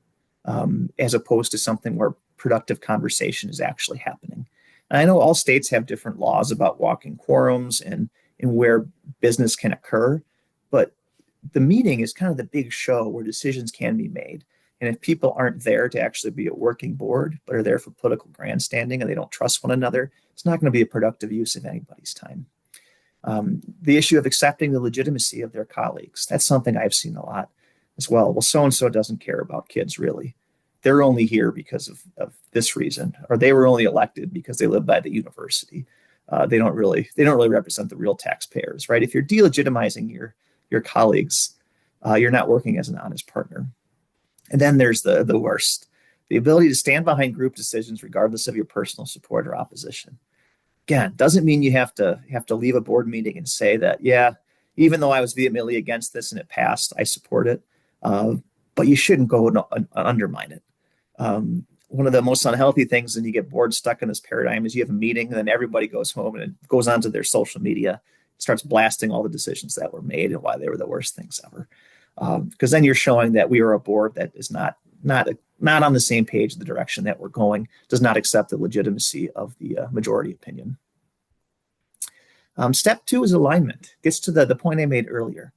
as opposed to something where productive conversation is actually happening. And I know all states have different laws about walking quorums and where business can occur, but the meeting is kind of the big show where decisions can be made. And if people aren't there to actually be a working board, but are there for political grandstanding and they don't trust one another, it's not going to be a productive use of anybody's time. The issue of accepting the legitimacy of their colleagues, that's something I've seen a lot as well. Well, so-and-so doesn't care about kids, really. They're only here because of this reason, or they were only elected because they live by the university. They don't really represent the real taxpayers, right? If you're delegitimizing your colleagues, you're not working as an honest partner. And then there's the worst, the ability to stand behind group decisions regardless of your personal support or opposition. Again, doesn't mean you have to leave a board meeting and say that, yeah, even though I was vehemently against this and it passed, I support it. But you shouldn't go and undermine it. One of the most unhealthy things when you get bored stuck in this paradigm is you have a meeting and then everybody goes home and it goes onto their social media, starts blasting all the decisions that were made and why they were the worst things ever. Because then you're showing that we are a board that is not on the same page, the direction that we're going, does not accept the legitimacy of the majority opinion. Step 2 is alignment. Gets to the point I made earlier.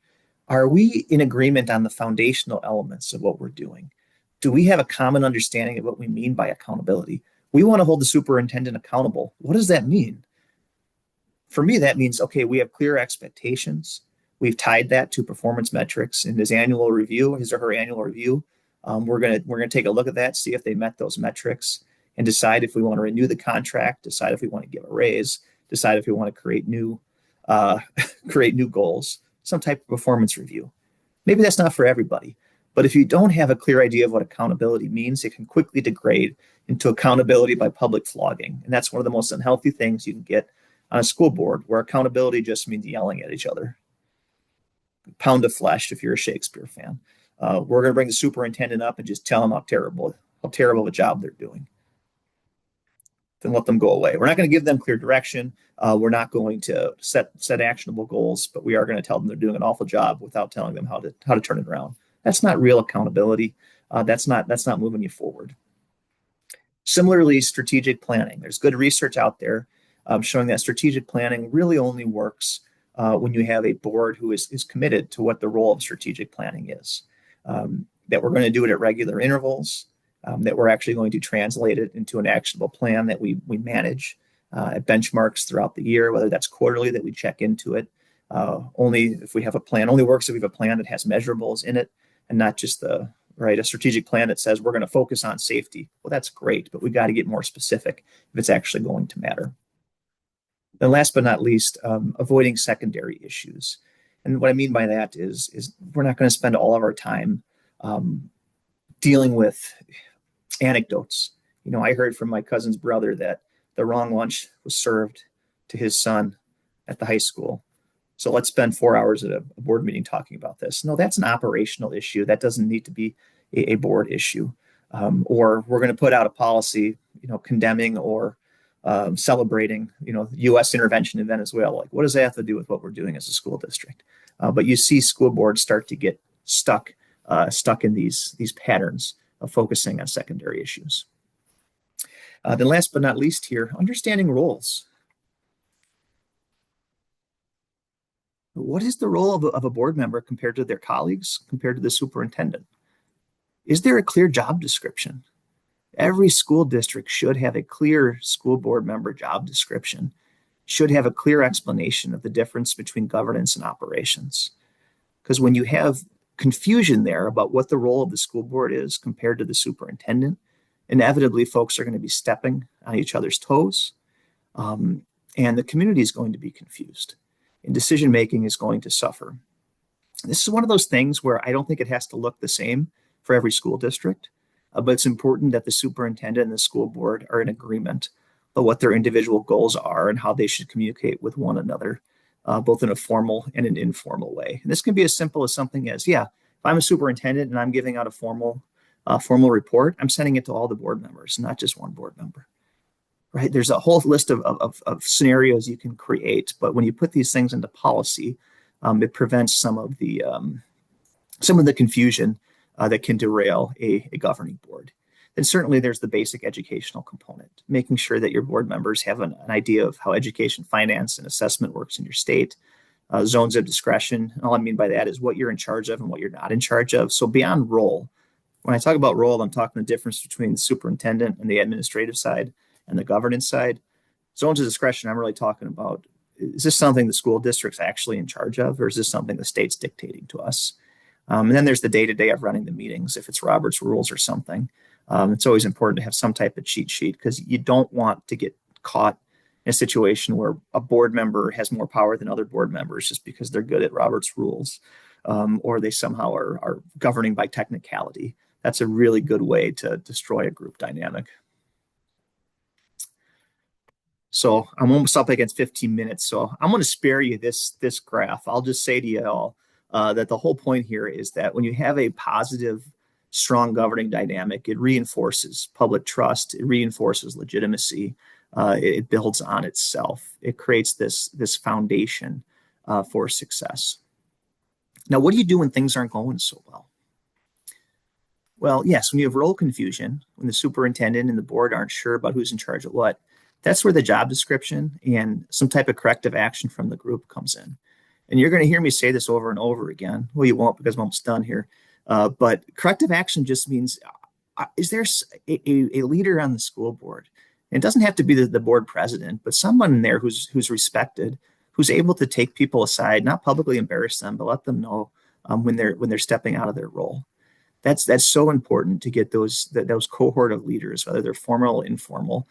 Are we in agreement on the foundational elements of what we're doing? Do we have a common understanding of what we mean by accountability? We want to hold the superintendent accountable. What does that mean? For me, that means, okay, we have clear expectations. We've tied that to performance metrics in his or her annual review. We're gonna take a look at that, see if they met those metrics, and decide if we want to renew the contract, decide if we want to give a raise, decide if we want to create new goals, some type of performance review. Maybe that's not for everybody, but if you don't have a clear idea of what accountability means, it can quickly degrade into accountability by public flogging, and that's one of the most unhealthy things you can get on a school board, where accountability just means yelling at each other. Pound of flesh, if you're a Shakespeare fan. We're going to bring the superintendent up and just tell them how terrible of a job they're doing. Then let them go away. We're not going to give them clear direction. We're not going to set actionable goals, but we are going to tell them they're doing an awful job without telling them how to turn it around. That's not real accountability. That's not moving you forward. Similarly, strategic planning. There's good research out there showing that strategic planning really only works when you have a board who is committed to what the role of strategic planning is. That we're going to do it at regular intervals, that we're actually going to translate it into an actionable plan that we manage at benchmarks throughout the year, whether that's quarterly that we check into it. Only if we have a plan, only works if we have a plan that has measurables in it and not just a strategic plan that says we're going to focus on safety. Well, that's great, but we got to get more specific if it's actually going to matter. And last but not least, avoiding secondary issues. And what I mean by that is we're not going to spend all of our time dealing with anecdotes. I heard from my cousin's brother that the wrong lunch was served to his son at the high school. So let's spend 4 hours at a board meeting talking about this. No, that's an operational issue. That doesn't need to be a board issue. Or we're going to put out a policy, condemning or celebrating, U.S. intervention in Venezuela. Like, what does that have to do with what we're doing as a school district? But you see school boards start to get stuck in these patterns of focusing on secondary issues. Then last but not least here, understanding roles. What is the role of a board member compared to their colleagues, compared to the superintendent? Is there a clear job description? Every school district should have a clear school board member job description, should have a clear explanation of the difference between governance and operations. Because when you have confusion there about what the role of the school board is compared to the superintendent, inevitably folks are going to be stepping on each other's toes, and the community is going to be confused. And decision-making is going to suffer. This is one of those things where I don't think it has to look the same for every school district, but it's important that the superintendent and the school board are in agreement about what their individual goals are and how they should communicate with one another, both in a formal and an informal way. And this can be as simple as something as, if I'm a superintendent and I'm giving out a formal report, I'm sending it to all the board members, not just one board member. Right? There's a whole list of scenarios you can create, but when you put these things into policy, it prevents some of the confusion that can derail a governing board. And certainly there's the basic educational component, making sure that your board members have an idea of how education, finance, and assessment works in your state, zones of discretion. And all I mean by that is what you're in charge of and what you're not in charge of. So beyond role, when I talk about role, I'm talking the difference between the superintendent and the administrative side and the governance side. Zones of discretion, I'm really talking about, is this something the school district's actually in charge of, or is this something the state's dictating to us? And then there's the day-to-day of running the meetings. If it's Robert's rules or something, it's always important to have some type of cheat sheet, because you don't want to get caught in a situation where a board member has more power than other board members just because they're good at Robert's rules, or they somehow are governing by technicality. That's a really good way to destroy a group dynamic. So I'm almost up against 15 minutes. So I'm going to spare you this graph. I'll just say to you all that the whole point here is that when you have a positive, strong governing dynamic, it reinforces public trust. It reinforces legitimacy. It builds on itself. It creates this foundation for success. Now, what do you do when things aren't going so well? Well, yes, when you have role confusion, when the superintendent and the board aren't sure about who's in charge of what, that's where the job description and some type of corrective action from the group comes in. And you're going to hear me say this over and over again. Well, you won't, because I'm almost done here. But corrective action just means, is there a leader on the school board? And it doesn't have to be the board president, but someone in there who's respected, who's able to take people aside, not publicly embarrass them, but let them know when they're stepping out of their role. That's so important to get those cohort of leaders, whether they're formal or informal,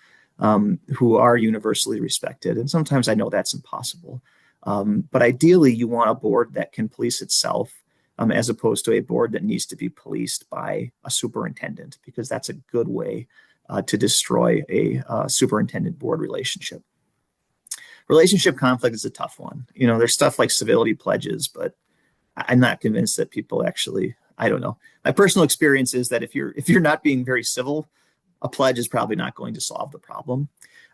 who are universally respected. And sometimes I know that's impossible. But ideally, you want a board that can police itself, as opposed to a board that needs to be policed by a superintendent, because that's a good way to destroy a superintendent board relationship. Relationship conflict is a tough one. There's stuff like civility pledges, but I'm not convinced that people actually, I don't know. My personal experience is that if you're not being very civil, a pledge is probably not going to solve the problem.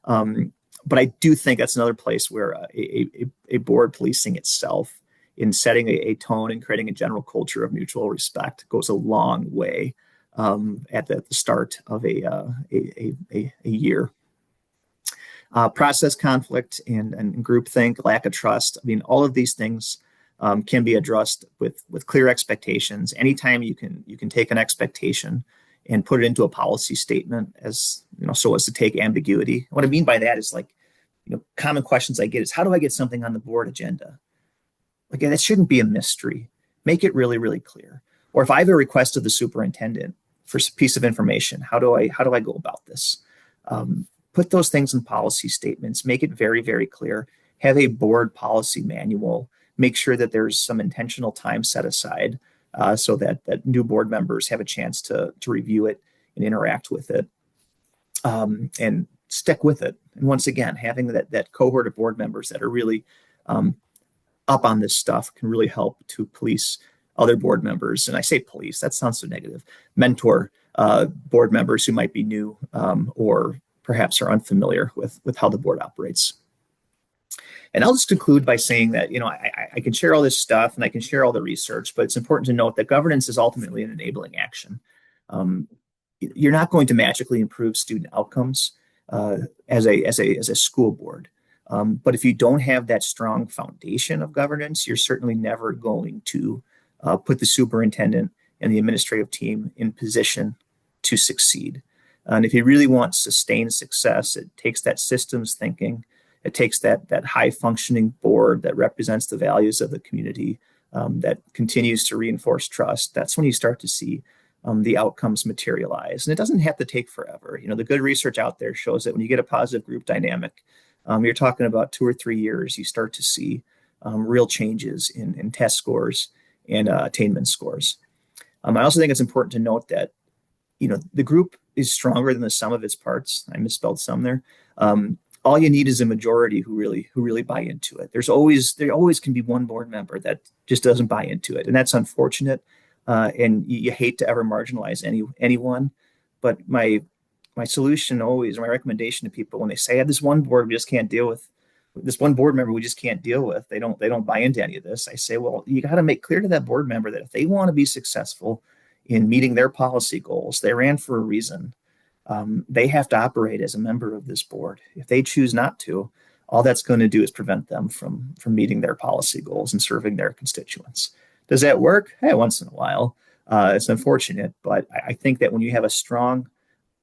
But I do think that's another place where a board policing itself in setting a tone and creating a general culture of mutual respect goes a long way at the start of a year. Process conflict and groupthink, lack of trust. I mean, all of these things can be addressed with clear expectations. Anytime you can take an expectation and put it into a policy statement as so as to take ambiguity. What I mean by that is common questions I get is, how do I get something on the board agenda? Again, that shouldn't be a mystery. Make it really, really clear. Or if I have a request of the superintendent for a piece of information, how do I go about this? Put those things in policy statements. Make it very, very clear. Have a board policy manual. Make sure that there's some intentional time set aside so that new board members have a chance to review it and interact with it, and stick with it. And once again, having that cohort of board members that are really up on this stuff can really help to police other board members. And I say police, that sounds so negative. Mentor board members who might be new or perhaps are unfamiliar with how the board operates. And I'll just conclude by saying that, I can share all this stuff and I can share all the research, but it's important to note that governance is ultimately an enabling action. You're not going to magically improve student outcomes as a school board. But if you don't have that strong foundation of governance, you're certainly never going to put the superintendent and the administrative team in position to succeed. And if you really want sustained success, it takes that systems thinking. It takes that high functioning board that represents the values of the community, that continues to reinforce trust. That's when you start to see the outcomes materialize. And it doesn't have to take forever. The good research out there shows that when you get a positive group dynamic, you're talking about 2 or 3 years, you start to see real changes in test scores and attainment scores. I also think it's important to note that, the group is stronger than the sum of its parts. I misspelled some there. All you need is a majority who really buy into it. There always can be one board member that just doesn't buy into it, and that's unfortunate. And you hate to ever marginalize anyone. But my solution always, or my recommendation to people when they say, I have this one board we just can't deal with, this one board member we just can't deal with, they don't buy into any of this. I say, well, you got to make clear to that board member that if they want to be successful in meeting their policy goals, they ran for a reason. They have to operate as a member of this board. If they choose not to, all that's going to do is prevent them from meeting their policy goals and serving their constituents. Does that work? Hey, once in a while. It's unfortunate, but I think that when you have a strong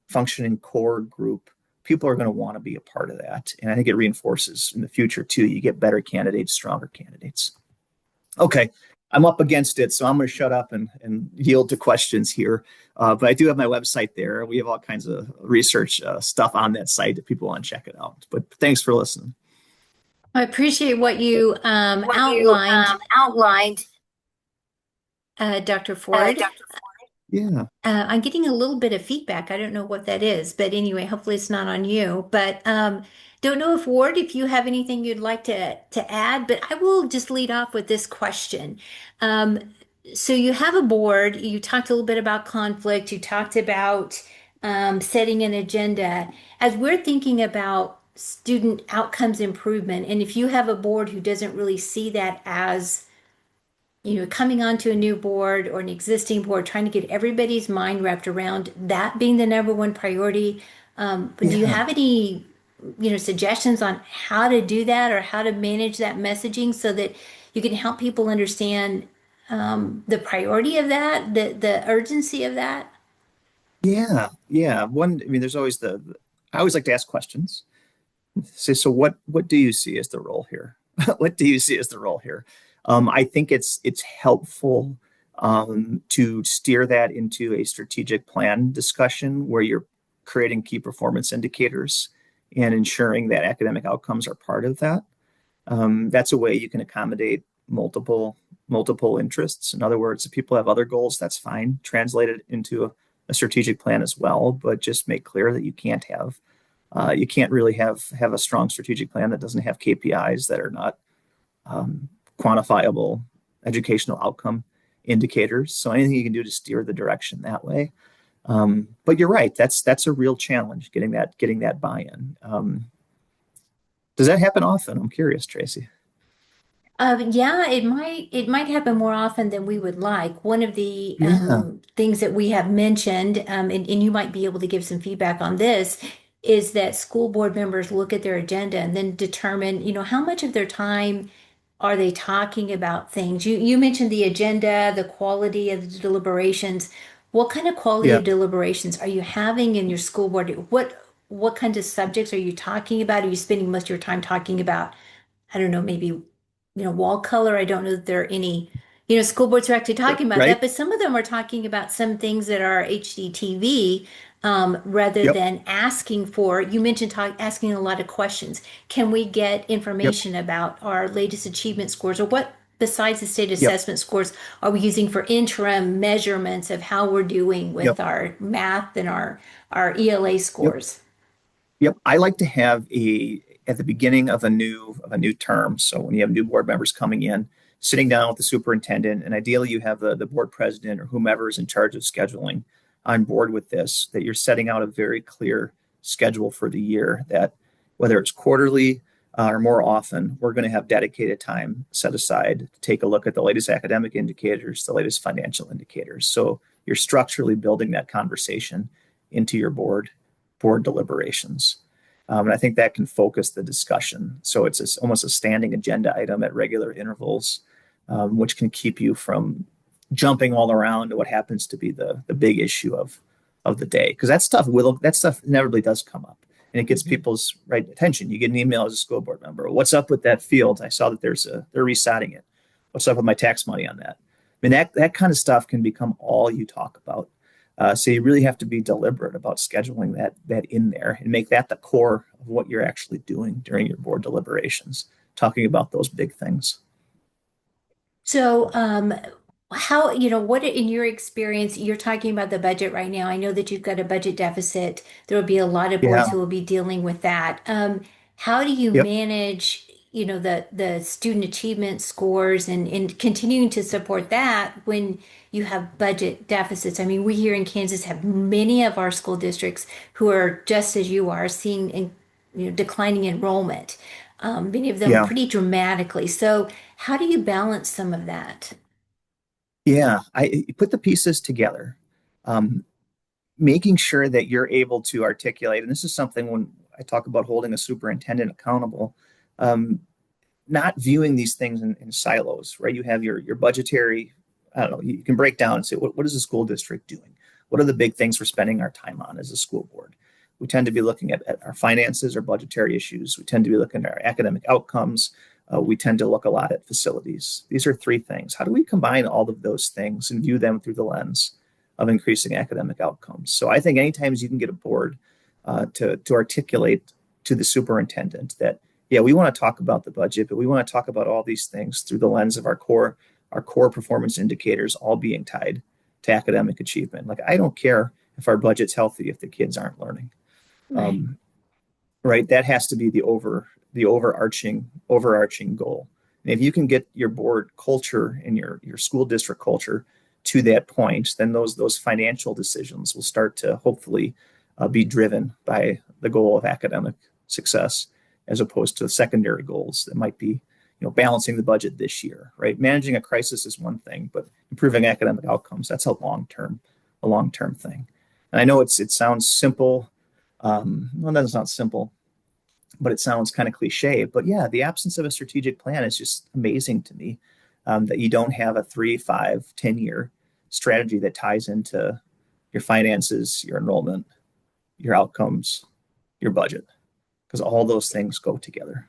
functioning core group, people are going to want to be a part of that. And I think it reinforces in the future too. You get better candidates, stronger candidates. Okay, I'm up against it, so I'm going to shut up and yield to questions here. But I do have my website there. We have all kinds of research stuff on that site if people want to check it out. But thanks for listening.
I appreciate what you outlined, Dr. Ford.
Yeah.
I'm getting a little bit of feedback. I don't know what that is, but anyway, hopefully it's not on you. But don't know if Ward, if you have anything you'd like to add, but I will just lead off with this question. So you have a board, you talked a little bit about conflict, you talked about setting an agenda. As we're thinking about student outcomes improvement, and if you have a board who doesn't really see that as coming onto a new board or an existing board, trying to get everybody's mind wrapped around that being the number one priority. But do you have any, suggestions on how to do that or how to manage that messaging so that you can help people understand the priority of that, the urgency of that?
Yeah. There's always I always like to ask questions. So what do you see as the role here? What do you see as the role here? I think it's helpful to steer that into a strategic plan discussion where you're creating key performance indicators and ensuring that academic outcomes are part of that. That's a way you can accommodate multiple interests. In other words, if people have other goals, that's fine. Translate it into a strategic plan as well, but just make clear that you can't really have a strong strategic plan that doesn't have KPIs that are not quantifiable educational outcome indicators. So anything you can do to steer the direction that way. But you're right. That's a real challenge, getting that buy-in. Does that happen often? I'm curious, Tracy.
Yeah, it might happen more often than we would like. One of the
Yeah.
things that we have mentioned, and you might be able to give some feedback on this, is that school board members look at their agenda and then determine, how much of their time are they talking about things. You mentioned the agenda, the quality of the deliberations. What kind of quality
Yeah.
of deliberations are you having in your school board? What kinds of subjects are you talking about? Are you spending most of your time talking about, I don't know, maybe, wall color? I don't know that there are any, school boards are actually talking about
Right.
that, but some of them are talking about some things that are HDTV, rather
Yep.
than asking for, you mentioned asking a lot of questions. Can we get
Yep.
information about our latest achievement scores, or what besides the state
Yep.
assessment scores are we using for interim measurements of how we're doing with
Yep.
our math and our ELA
Yep.
scores?
Yep. I like to have a at the beginning of a new term. So when you have new board members coming in, sitting down with the superintendent, and ideally you have the board president or whomever is in charge of scheduling on board with this, that you're setting out a very clear schedule for the year that whether it's quarterly or more often, we're going to have dedicated time set aside to take a look at the latest academic indicators, the latest financial indicators. So you're structurally building that conversation into your board deliberations. And I think that can focus the discussion. So it's almost a standing agenda item at regular intervals, which can keep you from jumping all around to what happens to be the big issue of the day. Because that stuff inevitably does come up, and it gets
Mhm.
people's right attention. You get an email as a school board member. What's up with that field? I saw that they're resetting it. What's up with my tax money on that? I mean, that kind of stuff can become all you talk about. So you really have to be deliberate about scheduling that in there and make that the core of what you're actually doing during your board deliberations, talking about those big things.
So, how, what in your experience, you're talking about the budget right now. I know that you've got a budget deficit. There will be a lot of boards
Yeah.
who will be dealing with that. How do you
Yep.
manage, the student achievement scores and continuing to support that when you have budget deficits? I mean, we here in Kansas have many of our school districts who are just as you are seeing, declining enrollment, many of them
Yeah.
pretty dramatically. So, how do you balance some of that?
Yeah. I put the pieces together. Um, Making sure that you're able to articulate, and this is something when I talk about holding a superintendent accountable, um, not viewing these things in silos, right? You have your budgetary, I don't know, you can break down and say, what is the school district doing? What are the big things we're spending our time on as a school board? We tend to be looking at our finances or budgetary issues. We tend to be looking at our academic outcomes. We tend to look a lot at facilities. These are three things. How do we combine all of those things and view them through the lens of increasing academic outcomes? So I think anytime you can get a board to articulate to the superintendent that, yeah, we want to talk about the budget, but we want to talk about all these things through the lens of our core performance indicators all being tied to academic achievement. Like, I don't care if our budget's healthy if the kids aren't learning.
Right.
Um, right? That has to be the overarching goal. And if you can get your board culture and your school district culture to that point, then those financial decisions will start to hopefully be driven by the goal of academic success, as opposed to the secondary goals that might be, balancing the budget this year. Right? Managing a crisis is one thing, but improving academic outcomes, that's a long term thing. And I know it sounds simple. Well, that's not simple, but it sounds kind of cliche. But yeah, the absence of a strategic plan is just amazing to me. That you don't have a 3, 5, 10 year strategy that ties into your finances, your enrollment, your outcomes, your budget, because all those things go together.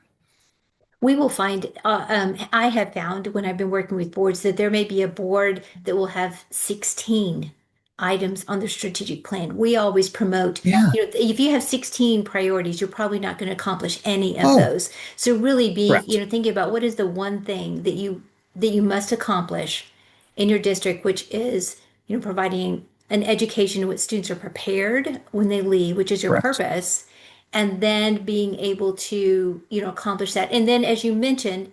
We will find, I have found when I've been working with boards that there may be a board that will have 16 items on the strategic plan. We always promote,
Yeah.
if you have 16 priorities, you're probably not going to accomplish any of
Oh,
those. So really be,
correct.
thinking about what is the one thing that you must accomplish in your district, which is, providing an education in which students are prepared when they leave, which is your
Correct.
purpose, and then being able to, accomplish that. And then, as you mentioned,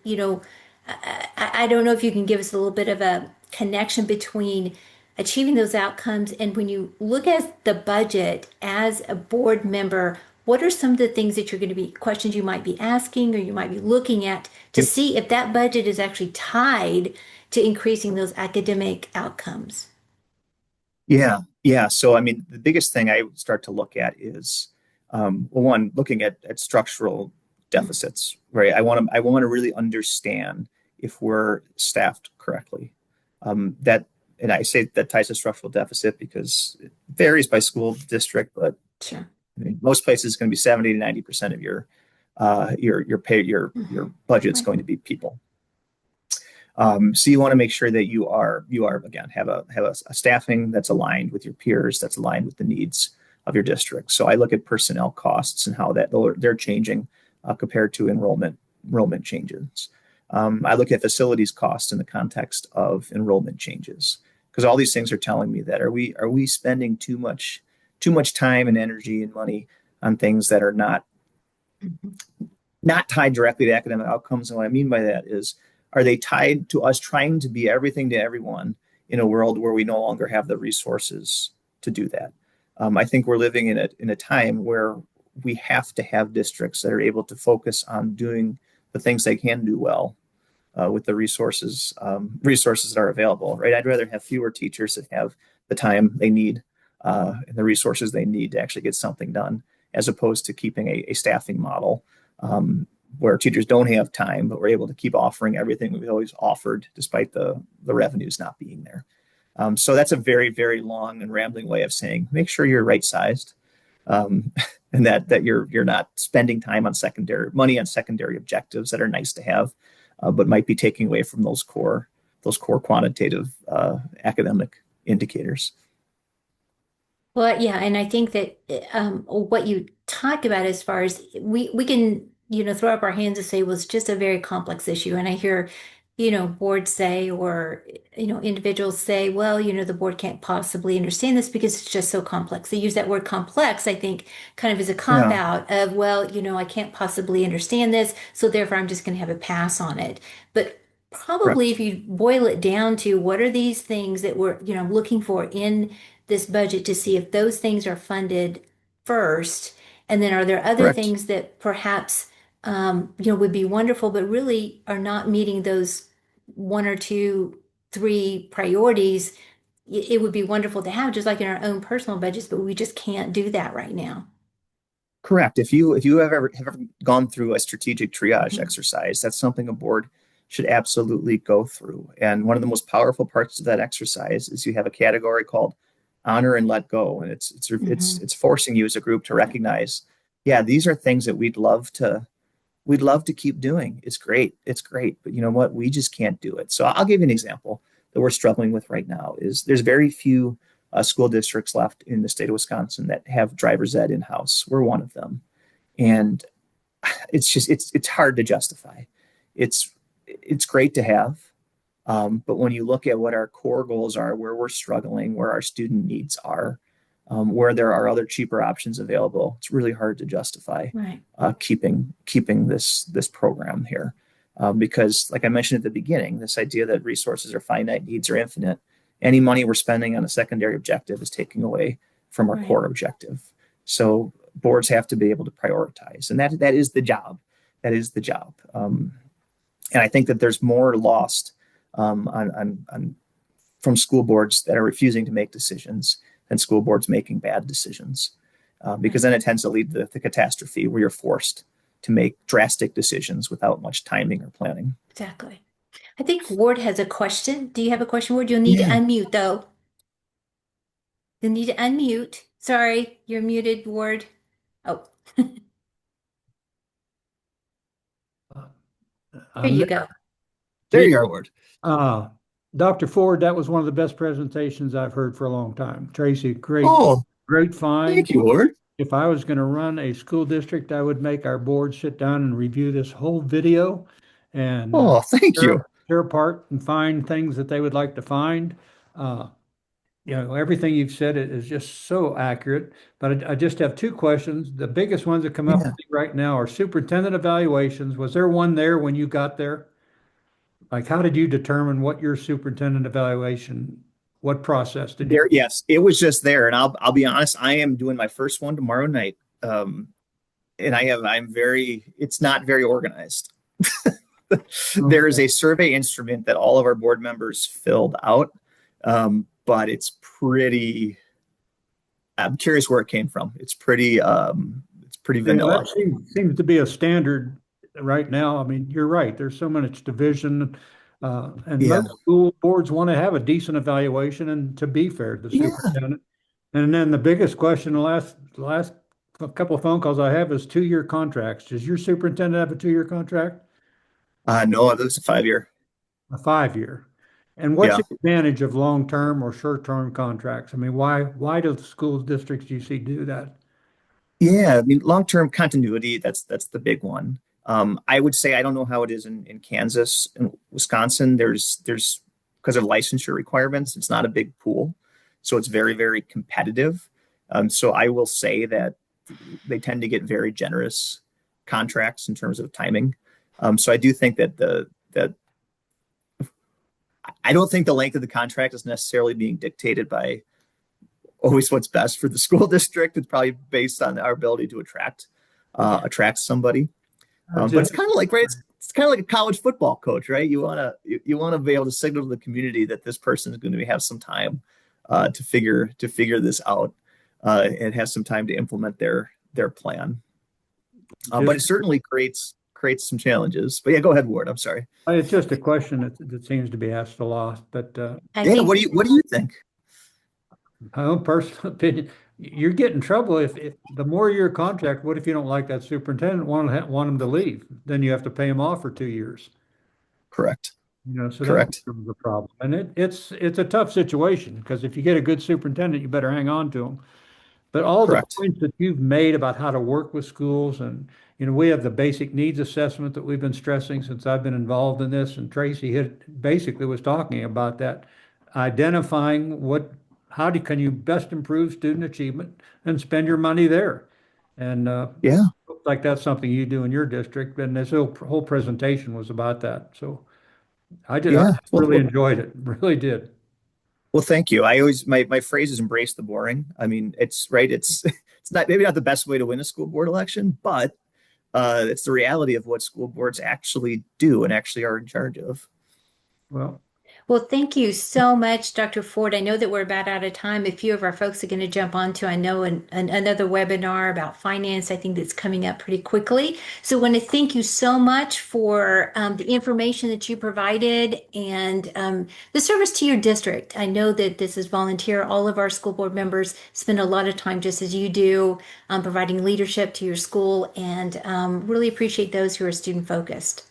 I don't know if you can give us a little bit of a connection between achieving those outcomes and when you look at the budget as a board member, what are some of the things that you're going to be questions you might be asking or you might be looking at to
Yep.
see if that budget is actually tied to increasing those academic outcomes?
Yeah, yeah. So, I mean, the biggest thing I start to look at is, well, one, looking at structural deficits, right? I want to really understand if we're staffed correctly. That, and I say that ties to structural deficit because it varies by school district, but
Sure.
I mean, most places is going to be 70 to 90% of your pay your
Hmm.
budget's
Right.
going to be people. So you want to make sure that you are again have a staffing that's aligned with your peers, that's aligned with the needs of your district. So I look at personnel costs and how that they're changing compared to enrollment changes. I look at facilities costs in the context of enrollment changes because all these things are telling me that are we spending too much time and energy and money on things that are
Mhm.
not tied directly to academic outcomes. And what I mean by that is, are they tied to us trying to be everything to everyone in a world where we no longer have the resources to do that? I think we're living in a time where we have to have districts that are able to focus on doing the things they can do well with the resources that are available. Right? I'd rather have fewer teachers that have the time they need and the resources they need to actually get something done, as opposed to keeping a staffing model um, where teachers don't have time, but we're able to keep offering everything we've always offered despite the revenues not being there. So that's a very, very long and rambling way of saying make sure you're right sized, um, and that you're not spending time on secondary money on secondary objectives that are nice to have, but might be taking away from those core quantitative academic indicators.
Well, yeah, and I think that what you talk about as far as we can, throw up our hands and say, well, it's just a very complex issue. And I hear, boards say or, individuals say, well, the board can't possibly understand this because it's just so complex. They use that word complex, I think, kind of as a cop
Yeah,
out of, well, I can't possibly understand this, so therefore I'm just going to have a pass on it. But probably
correct,
if you boil it down to what are these things that we're, looking for in this budget to see if those things are funded first, and then are there other
correct.
things that perhaps would be wonderful, but really are not meeting those one or two, three priorities. It would be wonderful to have, just like in our own personal budgets, but we just can't do that right now.
Correct. If you have ever gone through a strategic triage
Mhm.
exercise, that's something a board should absolutely go through. And one of the most powerful parts of that exercise is you have a category called honor and let go, and it's
Mhm.
forcing you as a group to
Yeah.
recognize, yeah, these are things that we'd love to keep doing. It's great, but you know what? We just can't do it. So I'll give you an example that we're struggling with right now. Is there's very few school districts left in the state of Wisconsin that have driver's ed in house. We're one of them, and it's hard to justify. It's great to have, but when you look at what our core goals are, where we're struggling, where our student needs are, where there are other cheaper options available, it's really hard to justify
Right.
keeping this program here. Because, like I mentioned at the beginning, this idea that resources are finite, needs are infinite. Any money we're spending on a secondary objective is taking away from our
Right.
core objective. So boards have to be able to prioritize, and that is the job. That is the job. And I think that there's more lost on from school boards that are refusing to make decisions than school boards making bad decisions, because
Right.
then it tends to lead to the catastrophe where you're forced to make drastic decisions without much timing or planning.
Exactly. I think Ward has a question. Do you have a question, Ward? You'll need to
Yeah.
unmute though. You'll need to unmute. Sorry, you're muted, Ward. Oh, there
I'm
you
there.
go.
There
Gee,
you are, Ward.
uh, Dr. Ford, that was one of the best presentations I've heard for a long time. Tracy, great,
Oh,
great find.
thank you, Ward.
If I was going to run a school district, I would make our board sit down and review this whole video and
Oh, thank you.
tear apart and find things that they would like to find. Uh, everything you've said is just so accurate. But I just have two questions. The biggest ones that come up for
Yeah.
me right now are superintendent evaluations. Was there one there when you got there? Like, how did you determine what your superintendent evaluation, what process did you?
Yes, it was just there, and I'll be honest. I am doing my first one tomorrow night. and it's not very organized. There is
Okay.
a survey instrument that all of our board members filled out, but I'm curious where it came from. It's pretty
Yeah,
vanilla.
that seems to be a standard right now. I mean, you're right. There's so much division, and
Yeah.
most school boards want to have a decent evaluation and to be fair to the
Yeah.
superintendent. And then the biggest question, the last couple of phone calls I have is 2-year contracts. Does your superintendent have a 2-year contract?
No, it was a 5 year.
A 5-year? And what's
Yeah.
the advantage of long-term or short-term contracts? I mean, why do the school districts you see do that?
Yeah. I mean, long-term continuity, that's the big one. I would say I don't know how it is in Kansas and Wisconsin. There's because of licensure requirements, it's not a big pool. So it's very, very competitive. So I will say that they tend to get very generous contracts in terms of timing. So I do think that I don't think the length of the contract is necessarily being dictated by always what's best for the school district. It's probably based on our ability to attract somebody. But it's kind of like, right, it's kind of like a college football coach, right? You want to be able to signal to the community that this person is going to have some time to figure this out and has some time to implement their plan. But it certainly creates some challenges. But yeah, go ahead, Ward. I'm sorry.
It's just a question that seems to be asked a lot, but
I
Yeah,
think
what do you think?
my own personal opinion, you're getting in trouble if the more your contract, what if you don't like that superintendent, want him to leave? Then you have to pay him off for 2 years.
Correct.
So that
Correct.
becomes a problem. And it's a tough situation because if you get a good superintendent, you better hang on to him. But all the
Correct.
points that you've made about how to work with schools and, we have the basic needs assessment that we've been stressing since I've been involved in this. And Tracy basically was talking about that, identifying can you best improve student achievement and spend your money there. And
Yeah.
looks like that's something you do in your district. And this whole presentation was about that. So I
Yeah.
just really enjoyed it, really did.
Well, thank you. I always my phrase is embrace the boring. I mean, it's right. It's it's not maybe not the best way to win a school board election, but it's the reality of what school boards actually do and actually are in charge of.
Well,
Well, thank you so much, Dr. Ford. I know that we're about out of time. A few of our folks are going to jump onto, I know, another webinar about finance. I think that's coming up pretty quickly. So I want to thank you so much for the information that you provided and the service to your district. I know that this is volunteer. All of our school board members spend a lot of time, just as you do, providing leadership to your school, and really appreciate those who are student focused.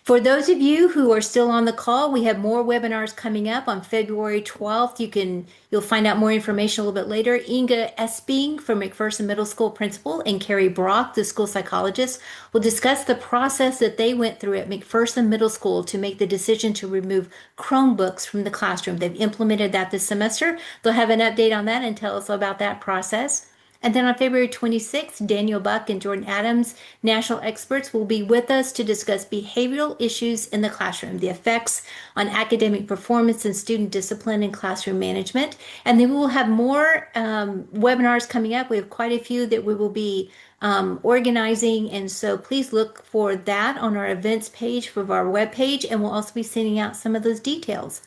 For those of you who are still on the call, we have more webinars coming up on February 12th. You'll find out more information a little bit later. Inga Esping from McPherson Middle School principal and Carrie Brock, the school psychologist, will discuss the process that they went through at McPherson Middle School to make the decision to remove Chromebooks from the classroom. They've implemented that this semester. They'll have an update on that and tell us about that process. And then on February 26th, Daniel Buck and Jordan Adams, national experts, will be with us to discuss behavioral issues in the classroom, the effects on academic performance and student discipline and classroom management. And then we will have more webinars coming up. We have quite a few that we will be organizing. And so please look for that on our events page for our webpage. And we'll also be sending out some of those details.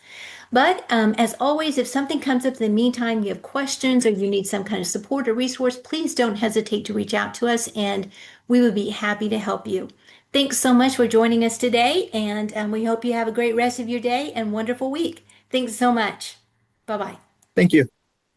But as always, if something comes up in the meantime, you have questions or you need some kind of support or resource, please don't hesitate to reach out to us and we would be happy to help you. Thanks so much for joining us today, and we hope you have a great rest of your day and wonderful week. Thanks so much. Bye-bye.
Thank you.